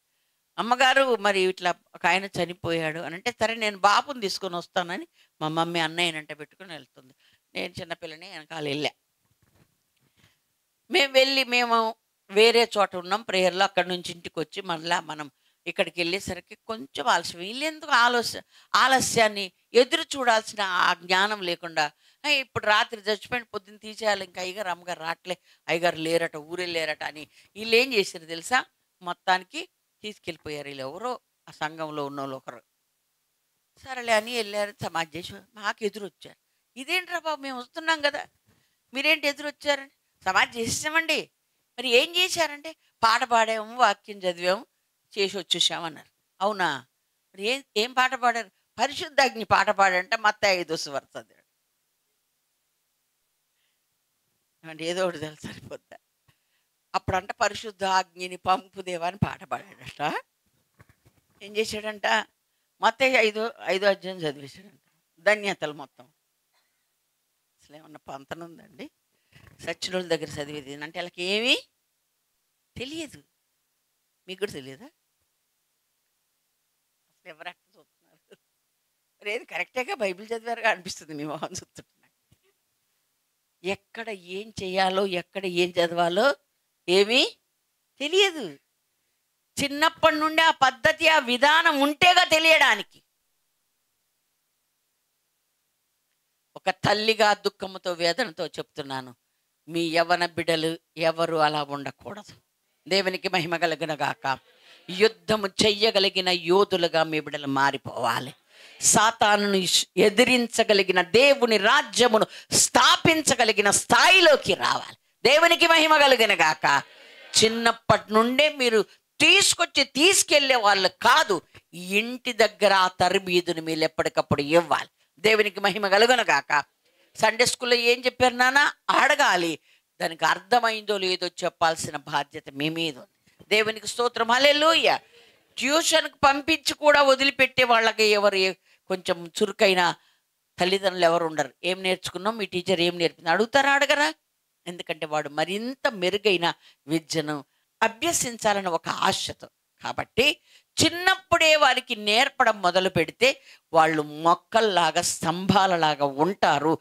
అమ్మగారు మరి ఇట్లా ఒక ఆయన చనిపోయాడు అని. అంటే సరే నేను బాబుని తీసుకొని వస్తానని మా మమ్మీ అన్నయ్యనంట పెట్టుకుని వెళ్తుంది. నేను చిన్నపిల్లని వెనకాల వెళ్ళా. మేము వేరే చోట ఉన్నాం ప్రేయర్లో. అక్కడి నుంచి ఇంటికి వచ్చి మళ్ళీ మనం ఇక్కడికి వెళ్ళేసరికి కొంచెం ఆలస్యం. వీళ్ళెందుకు ఆలస్యాన్ని ఎదురు చూడాల్సిన ఆ జ్ఞానం లేకుండా, ఇప్పుడు రాత్రి చచ్చిపోయిన పొద్దున్న తీసేయాలి, ఇంకా అయ్యగారు అమ్మగారు రావట్లే, అయ్యగారు లేరట, ఊరెళ్ళారట అని వీళ్ళు ఏం చేశారు తెలుసా? మొత్తానికి తీసుకెళ్ళిపోయారు. వీళ్ళు ఎవరో ఆ సంఘంలో ఉన్న వాళ్ళు ఒకరు. సరేలే అని వెళ్ళారు, సమాధి చేసి మాకు ఎదురు వచ్చారు. ఇదేంట్రా బాబు, మేము వస్తున్నాం కదా, మీరేంటి ఎదురు వచ్చారండి? సమాధి చేసేసామండి. మరి ఏం చేశారంటే పాట పాడాము, వాక్యం చదివాము, చేసి వచ్చేసామన్నారు. అవునా? మరి ఏం పాట పాడారు? పరిశుద్ధాగ్ని పాట పాడంటే మత్తయి 5 వస్తుంది అంటే ఏదో ఒకటి తెలుసు సరిపోద్దా. అప్పుడంట పరిశుద్ధాగ్నిని పంపుదేవా అని పాట పాడాడట. ఏం చేశాడంట? మత్తయి 5 అధ్యాయం చదివేశాడంట. ధన్యతలు మొత్తం. అసలు ఏమన్నా పంతనుందండి? సచ్చినోళ్ళ దగ్గర చదివేది అంటే వాళ్ళకి ఏమీ తెలియదు. మీకు కూడా తెలియదా? అసలు ఎవరు అక్కడ చూస్తున్నారు? మరి ఏది కరెక్టేగా బైబిల్ చదివారుగా అనిపిస్తుంది మీ మొహం చూస్తుంటున్నా. ఎక్కడ ఏం చేయాలో, ఎక్కడ ఏం చదవాలో ఏమీ తెలియదు. చిన్నప్పటి నుండి ఆ పద్ధతి, ఆ విధానం ఉంటేగా తెలియడానికి. ఒక తల్లిగా దుఃఖంతో వేదనతో చెప్తున్నాను, మీ యవ్వన బిడ్డలు ఎవరు అలా ఉండకూడదు. దేవునికి మహిమ కలుగును గాక. యుద్ధము చెయ్యగలిగిన యోధులుగా మీ బిడ్డలు మారిపోవాలి. సాతానును ఎదిరించగలిగిన, దేవుని రాజ్యమును స్థాపించగలిగిన స్థాయిలోకి రావాలి. దేవునికి మహిమ కలుగును గాక. చిన్నప్పటి నుండే మీరు తీసుకెళ్లే వాళ్ళు కాదు, ఇంటి దగ్గర ఆ తరబీదుని మీరు ఎప్పటికప్పుడు ఇవ్వాలి. దేవునికి మహిమ కలుగును గాక. సండే స్కూల్లో ఏం చెప్పారు నాన్న అడగాలి, దానికి అర్థమైందో లేదో చెప్పాల్సిన బాధ్యత మీ మీద ఉంది. దేవునికి స్తోత్రం, హల్లెలూయా. ట్యూషన్కి పంపించి కూడా వదిలిపెట్టే వాళ్ళకి ఎవరు కొంచెం చురుకైన తల్లిదండ్రులు ఎవరు ఉండరు. ఏం నేర్చుకున్నాం, మీ టీచర్ ఏం నేర్పింది అడుగుతారా? అడగరా? ఎందుకంటే వాడు మరింత మెరుగైన విద్యను అభ్యసించాలని ఒక ఆశతో. కాబట్టి చిన్నప్పుడే వారికి నేర్పడం మొదలు పెడితే వాళ్ళు మొక్కల్లాగా, స్తంభాలలాగా ఉంటారు,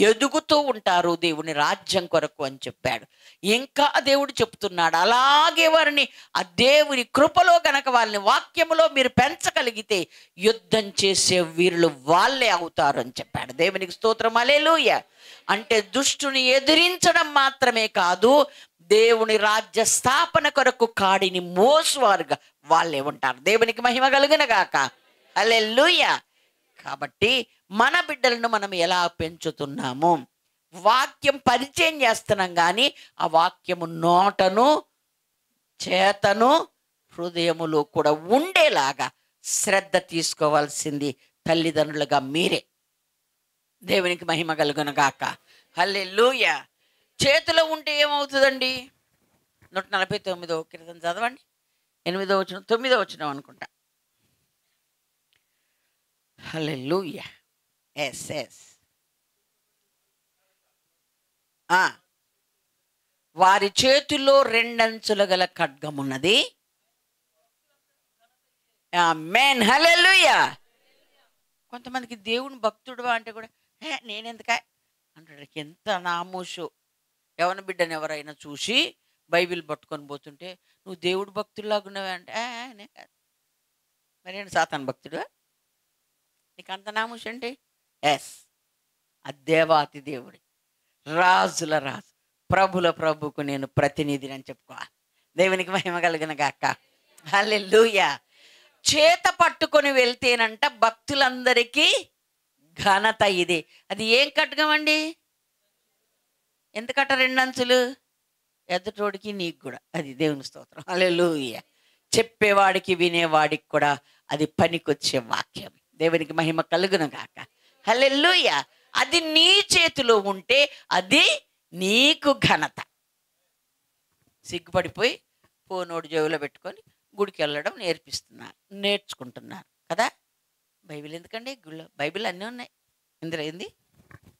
ఎదుగుతూ ఉంటారు దేవుని రాజ్యం కొరకు అని చెప్పాడు. ఇంకా దేవుడు చెప్తున్నాడు, అలాగే వారిని ఆ దేవుని కృపలో గనక వాళ్ళని వాక్యములో మీరు పెంచగలిగితే యుద్ధం చేసే వీరులు వాళ్ళే అవుతారు అని చెప్పాడు. దేవునికి స్తోత్రం, హల్లెలూయా. అంటే దుష్టుని ఎదిరించడం మాత్రమే కాదు, దేవుని రాజ్య స్థాపన కొరకు కాడిని మోసువారుగా వాళ్ళే ఉంటారు. దేవునికి మహిమ కలుగును గాక. హల్లెలూయా. కాబట్టి మన బిడ్డలను మనం ఎలా పెంచుతున్నాము? వాక్యం పరిచయం చేస్తున్నాం, కానీ ఆ వాక్యము నోటను, చేతను, హృదయములో కూడా ఉండేలాగా శ్రద్ధ తీసుకోవాల్సింది తల్లిదండ్రులుగా మీరే. దేవునికి మహిమ కలుగును గాక. హల్లెలూయా. చేతిలో ఉంటే ఏమవుతుందండి? 149వ కీర్తన చదవండి. 8వ వచనం 9వ వచనం అనుకుంటా. హల్లెలూయా. Yes yes. వారి చేతుల్లో రెండంచుల గల ఖడ్గమున్నది. ఆమేన్. హల్లెలూయా. కొంతమందికి దేవుని భక్తుడు అంటే కూడా నేనెందుక అంటాడు. ఎంత నామోషు. యవన బిడ్డను ఎవరైనా చూసి బైబిల్ పట్టుకొని పోతుంటే నువ్వు దేవుడు భక్తుల్లాగా ఉన్నావే అంటే నే కాదు. మరేంటి సాతాను భక్తుడు? నీకు అంత నామోషు అంటే? ఎస్, ఆ దేవాతి దేవుడి, రాజుల రాజు, ప్రభుల ప్రభుకు నేను ప్రతినిధిని అని చెప్పుకోవాలి. దేవునికి మహిమ కలిగిన గాక. హల్లెలూయా. చేత పట్టుకొని వెళ్తేనంట భక్తులందరికీ ఘనత. ఇది అది ఏం ఖడ్గమండి? ఎందుకట రెండంచులు? ఎదుటోడికి నీకు కూడా. అది దేవుని స్తోత్రం. హల్లెలూయా. చెప్పేవాడికి వినేవాడికి కూడా అది పనికొచ్చే వాక్యం. దేవునికి మహిమ కలుగును గాక. హల్లెలూయా. అది నీ చేతిలో ఉంటే అది నీకు ఘనత. సిగ్గుపడిపోయి ఫోనోడు జేబులో పెట్టుకొని గుడికి వెళ్ళడం నేర్చుకుంటున్నారు కదా. బైబిల్ ఎందుకండి? గుళ్ళో బైబిల్ అన్నీ ఉన్నాయి. ఇందులో ఏంది?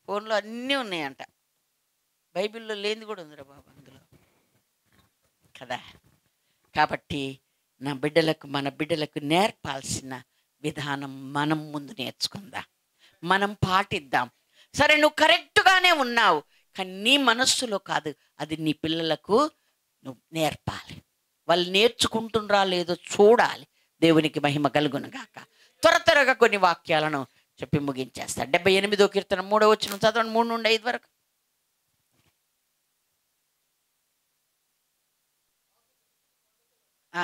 ఫోన్లో అన్నీ ఉన్నాయంట. బైబిల్లో లేనిది కూడా ఉందిరా బాబు అందులో కదా. కాబట్టి నా బిడ్డలకు, మన బిడ్డలకు నేర్పాల్సిన విధానం మనం ముందు నేర్చుకుందాం, మనం పాటిద్దాం. సరే, నువ్వు కరెక్ట్గానే ఉన్నావు, కానీ నీ మనస్సులో కాదు, అది నీ పిల్లలకు నువ్వు నేర్పాలి. వాళ్ళు నేర్చుకుంటున్నారా లేదో చూడాలి. దేవునికి మహిమ కలుగును గాక. త్వరగా కొన్ని వాక్యాలను చెప్పి ముగించేస్తాను. 78వ కీర్తన 3వ వచనం చదవండి. 3 నుండి 5 వరకు. ఆ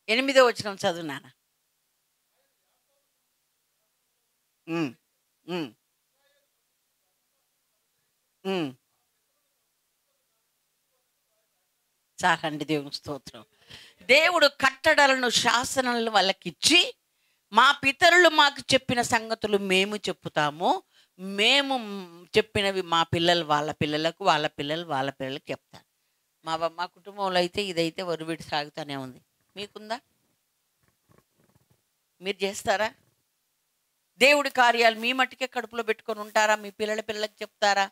8వ వచనం చదువు నాన్న. ఉమ్, ఉమ్, ఉమ్. చాలండి. దేవుని స్తోత్రం. దేవుడు కట్టడలను, శాసనాలను వాళ్ళకిచ్చి, మా పితరులు మాకు చెప్పిన సంగతులు మేము చెప్పుతాము, మేము చెప్పినవి మా పిల్లలు వాళ్ళ పిల్లలకు, వాళ్ళ పిల్లలు వాళ్ళ పిల్లలకు చెప్తారు. మా కుటుంబంలో అయితే ఇదైతే వరువిడి సాగుతూనే ఉంది. మీకుందా? మీరు చేస్తారా? దేవుడి కార్యాలు మీ మట్టుకే కడుపులో పెట్టుకొని ఉంటారా? మీ పిల్లలకు చెప్తారా?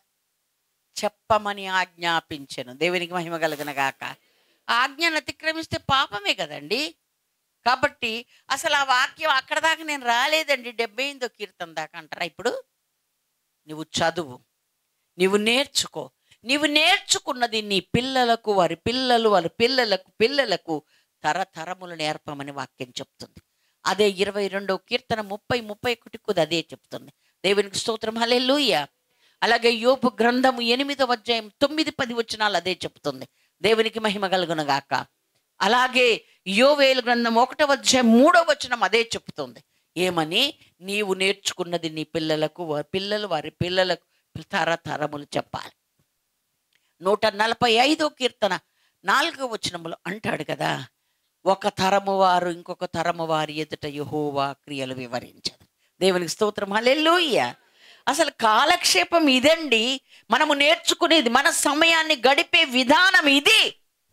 చెప్పమని ఆజ్ఞాపించను. దేవునికి మహిమ కలుగును గాక. ఆజ్ఞను అతిక్రమిస్తే పాపమే కదండి. కాబట్టి అసలు ఆ వాక్యం అక్కడ దాకా నేను రాలేదండి. 78వ కీర్తన దాకా అంటారా? ఇప్పుడు నువ్వు చదువు, నువ్వు నేర్చుకో. నీవు నేర్చుకున్నది నీ పిల్లలకు, వారి పిల్లలు, వారి పిల్లలకు పిల్లలకు తరతరములు నేర్పమని వాక్యం చెప్తుంది. అదే 22వ కీర్తన 30-31 అదే చెప్తుంది. దేవునికి స్తోత్రం. హల్లెలూయా. అలాగే యోబు గ్రంథము 8వ అధ్యాయం 9-10 వచనాలు అదే చెప్తుంది. దేవునికి మహిమ కలుగును గాక. అలాగే యోవేలు గ్రంథం 1వ అధ్యాయం 3వ వచనం అదే చెప్తుంది. ఏమని? నీవు నేర్చుకున్నది నీ పిల్లలకు, వారి పిల్లలు, వారి పిల్లలకు తరతరములు చెప్పాలి. 145వ కీర్తన 4వ వచనములో అంటాడు కదా, ఒక తరము వారు ఇంకొక తరము వారి ఎదుట యెహోవా క్రియలు వివరించదు. దేవునికి స్తోత్రం. హల్లెలూయా. అసలు కాలక్షేపం ఇదండి. మనము నేర్చుకునేది, మన సమయాన్ని గడిపే విధానం ఇది.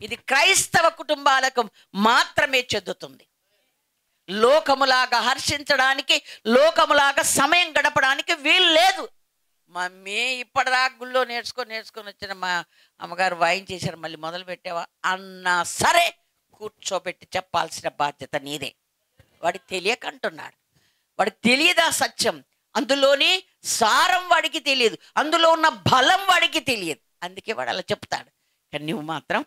ఇది క్రైస్తవ కుటుంబాలకు మాత్రమే చెందుతుంది. లోకములాగా హర్షించడానికి, లోకములాగా సమయం గడపడానికి వీలు లేదు. మమ్మీ ఇప్పటిదాకా గుళ్ళో నేర్చుకొని వచ్చిన మా అమ్మగారు వాయించేశారు, మళ్ళీ మొదలు పెట్టావా అన్నా సరే కూర్చోబెట్టి చెప్పాల్సిన బాధ్యత నీదే. వాడికి తెలియకంటున్నాడు. వాడికి తెలియదా సత్యం? అందులోని సారం వాడికి తెలియదు, అందులో ఉన్న బలం వాడికి తెలియదు. అందుకే వాడు అలా చెప్తాడు. కానీ నువ్వు మాత్రం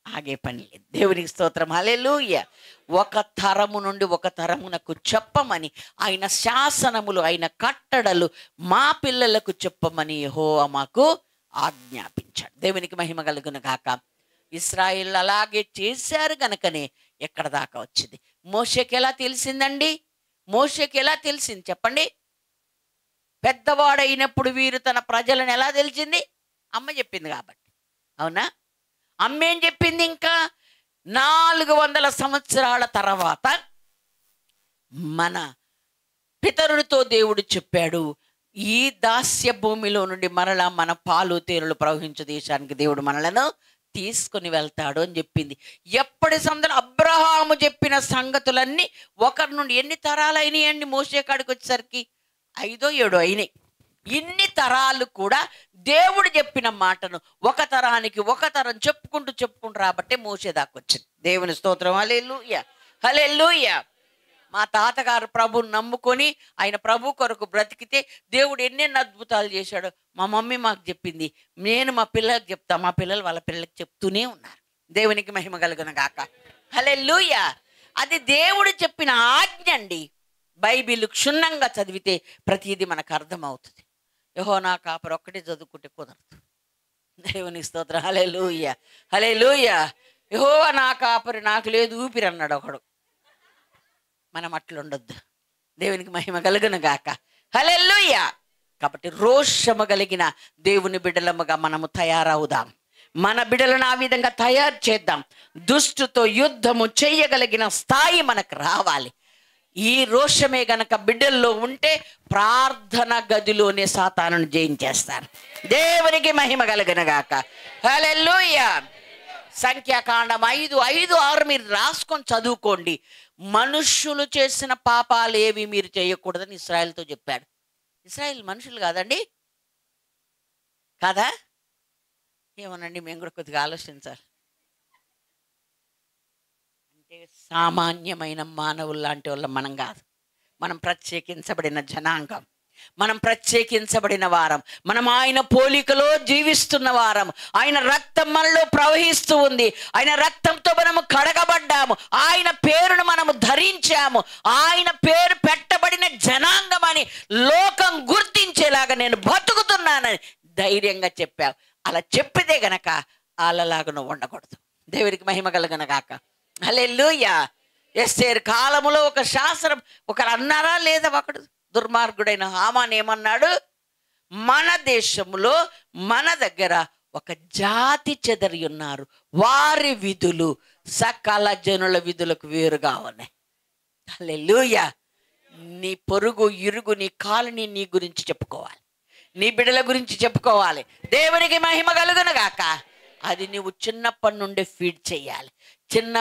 ఆగే పని లేదు. దేవునికి స్తోత్రం. హల్లెలూయా. ఒక తరము నుండి ఒక తరమునకు చెప్పమని ఆయన శాసనములు, ఆయన కట్టడలు మా పిల్లలకు చెప్పమని యెహోవా మాకు ఆజ్ఞాపించాడు. దేవునికి మహిమ కలుగును గాక. ఇశ్రాయేలు అలాగే చేశారు గనుకనే ఎక్కడ దాకా వచ్చింది. మోషేకి ఎలా తెలిసిందండి? మోషేకి ఎలా తెలిసింది చెప్పండి? పెద్దవాడైనప్పుడు వీరు తన ప్రజలను ఎలా తెలిసింది? అమ్మ చెప్పింది కాబట్టి. అవునా? అమ్మ ఏం చెప్పింది? ఇంకా 400 సంవత్సరాల తర్వాత మన పితరులతో దేవుడు చెప్పాడు, ఈ దాస్య భూమిలో నుండి మరలా మన పాలు తేనెలు ప్రవహించే దేశానికి దేవుడు మనలను తీసుకుని వెళ్తాడు అని చెప్పింది. ఎప్పటి సందర్భం అబ్రహాము చెప్పిన సంగతులన్నీ ఒకరి నుండి ఎన్ని తరాలు అయినాయండి? మోషే కాడికి వచ్చేసరికి 5 7 అయినాయి. ఇన్ని తరాలు కూడా దేవుడు చెప్పిన మాటను ఒక తరానికి ఒక తరం చెప్పుకుంటూ రాబట్టే మోషే దాకా వచ్చింది. దేవుని స్తోత్రం. హల్లెలూయా, హల్లెలూయా. మా తాతగారు ప్రభుని నమ్ముకొని ఆయన ప్రభు కొరకు బ్రతికితే దేవుడు ఎన్నెన్ని అద్భుతాలు చేశాడో మా మమ్మీ మాకు చెప్పింది. నేను మా పిల్లలకు చెప్తా, మా పిల్లలు వాళ్ళ పిల్లలకు చెప్తూనే ఉన్నారు. దేవునికి మహిమ కలుగును గాక. హల్లెలూయా. అది దేవుడు చెప్పిన ఆజ్ఞ అండి. బైబిల్ క్షుణ్ణంగా చదివితే ప్రతిదీ మనకు అర్థమవుతుంది. యెహోవా కాపరి ఒక్కటే చదువుకుంటే కుదరదు. దేవుని స్తోత్రం. హల్లెలూయా, హల్లెలూయా. యెహోవా నా కాపరి, నాకు లేదు ఊపిరి అన్నాడు ఒకడు. మనం అట్లుండొద్దు. దేవునికి మహిమ కలుగును గాక. హల్లెలూయా. కాబట్టి రోషము కలిగిన దేవుని బిడ్డలముగా మనము తయారవుదాం. మన బిడ్డలను ఆ విధంగా తయారు చేద్దాం. దుష్టుతో యుద్ధము చేయగలిగిన స్థాయి మనకు రావాలి. ఈ రోషమే గనక బిడ్డల్లో ఉంటే ప్రార్థన గదిలోనే సాతానును జయించేస్తారు. దేవునికి మహిమ కలుగును గాక. హల్లెలూయా. సంఖ్యాకాండం 5:5-6 మీరు రాసుకొని చదువుకోండి. మనుష్యులు చేసిన పాపాలు ఏవి మీరు చేయకూడదని ఇశ్రాయేలుతో చెప్పాడు. ఇశ్రాయేలు మనుషులు కాదండి? కాదా? ఏమోనండి, మేము కూడా కొద్దిగా ఆలోచించాలి. అంటే సామాన్యమైన మానవులు లాంటి వాళ్ళం మనం కాదు. మనం ప్రత్యేకించబడిన జనాంగం, మనం ప్రత్యేకించబడిన వారం, మనం ఆయన పోలికలో జీవిస్తున్న వారం. ఆయన రక్తం మనలో ప్రవహిస్తూ ఉంది. ఆయన రక్తంతో మనము కడగబడ్డాము. ఆయన పేరును మనము ధరించాము. ఆయన పేరు పెట్టబడిన జనాంగం అని లోకం గుర్తించేలాగా నేను బతుకుతున్నానని ధైర్యంగా చెప్పావు. అలా చెప్పితే గనక వాళ్ళలాగా నువ్వు ఉండకూడదు. దేవునికి మహిమ కలుగును గాక. హల్లెలూయా. ఎస్తేరు కాలములో ఒక శాస్త్రం ఒకరు అన్నారా లేదా? ఒకడు దుర్మార్గుడైన హామాన్ ఏమన్నాడు? మన దేశంలో మన దగ్గర ఒక జాతి చెదరి ఉన్నారు, వారి విధులు సకల జనుల విధులకు వేరుగా ఉన్నాయి. హల్లెలూయా. నీ పొరుగు ఇరుగు నీ కాలనీ నీ గురించి చెప్పుకోవాలి, నీ బిడ్డల గురించి చెప్పుకోవాలి. దేవునికి మహిమ కలుగును గాక. అది నువ్వు చిన్నప్పటి నుండే ఫీడ్ చేయాలి. చిన్న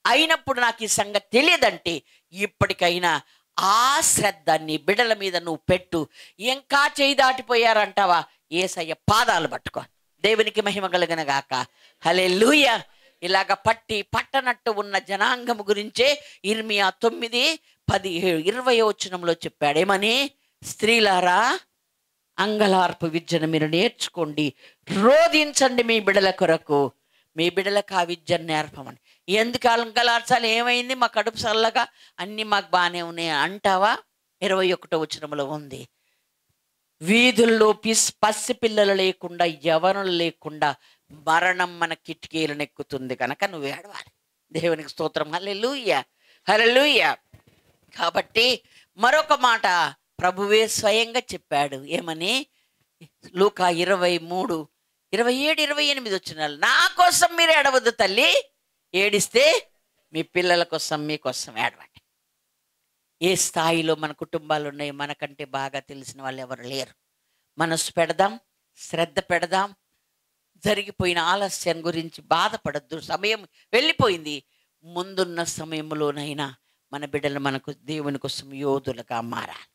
అయినప్పుడు నాకు ఈ సంగతి తెలియదంటే ఇప్పటికైనా ఆ శ్రద్ధ నీ బిడ్డల మీద నువ్వు పెట్టు. ఇంకా చేయి దాటిపోయారంటావా? యేసయ్య పాదాలు పట్టుకో. దేవునికి మహిమ కలుగును గాక. హల్లెలూయా. ఇలాగ పట్టనట్టు ఉన్న జనాంగం గురించే ఇర్మియా 9:17-20 వచనంలో చెప్పాడు. ఏమని? స్త్రీలారా, అంగలార్పు విద్యను మీరు నేర్చుకోండి, రోధించండి మీ బిడ్డల కొరకు. మీ బిడ్డలకు ఆ విద్యను నేర్పమని. ఎందుకు అంగలార్చాలి? ఏమైంది? మా కడుపు చల్లగా అన్నీ మాకు బాగానే ఉన్నాయి అంటావా? 21వ వచనంలో ఉంది, వీధుల్లో పసి పిల్లలు లేకుండా, యవనులు లేకుండా మరణం మన కిటికీలను ఎక్కుతుంది కనుక నువ్వు ఏడవాలి. దేవునికి స్తోత్రం. హల్లెలూయా, హల్లెలూయా. కాబట్టి మరొక మాట ప్రభువే స్వయంగా చెప్పాడు. ఏమని? లూకా 23:27-28 వచనాలు. నా కోసం మీరు ఏడవద్దు తల్లి, ఏడిస్తే మీ పిల్లల కోసం మీకోసం ఏడవండి. ఏ స్థాయిలో మన కుటుంబాలు ఉన్నాయి మనకంటే బాగా తెలిసిన వాళ్ళు ఎవరు లేరు. మనసు పెడదాం, శ్రద్ధ పెడదాం. జరిగిపోయిన ఆలస్యం గురించి బాధపడద్దు. సమయం వెళ్ళిపోయింది. ముందున్న సమయంలోనైనా మన బిడ్డలు మనకు దేవుని కోసం యోధులుగా మారాలి.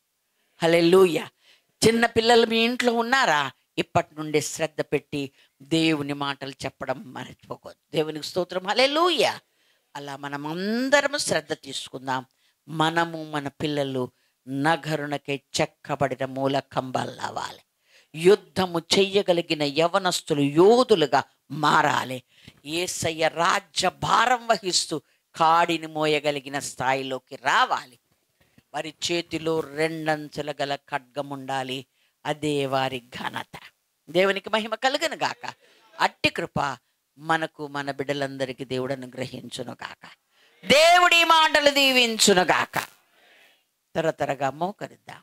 హల్లెలూయా. చిన్న పిల్లలు మీ ఇంట్లో ఉన్నారా? ఇప్పటి నుండి శ్రద్ధ పెట్టి దేవుని మాటలు చెప్పడం మర్చిపోకూడదు. దేవునికి స్తోత్రం. హల్లెలూయా. అలా మనం అందరము శ్రద్ధ తీసుకుందాం. మనము మన పిల్లలు నగరునకై చెక్కబడిన మూల కంబాలు అవ్వాలి. యుద్ధము చెయ్యగలిగిన యవనస్తులు యోధులుగా మారాలి. యేసయ్య రాజ్య భారం వహిస్తూ కాడిని మోయగలిగిన స్థాయిలోకి రావాలి. వారి చేతిలో 2 అంచుల గల ఖడ్గం ఉండాలి. అదే వారి ఘనత. దేవునికి మహిమ కలుగును గాక. అట్టి కృప మనకు మన బిడ్డలందరికీ దేవుడు అనుగ్రహించును గాక. దేవుడి మాటలు దీవించును గాక. త్వరగా మోకరిద్దాం.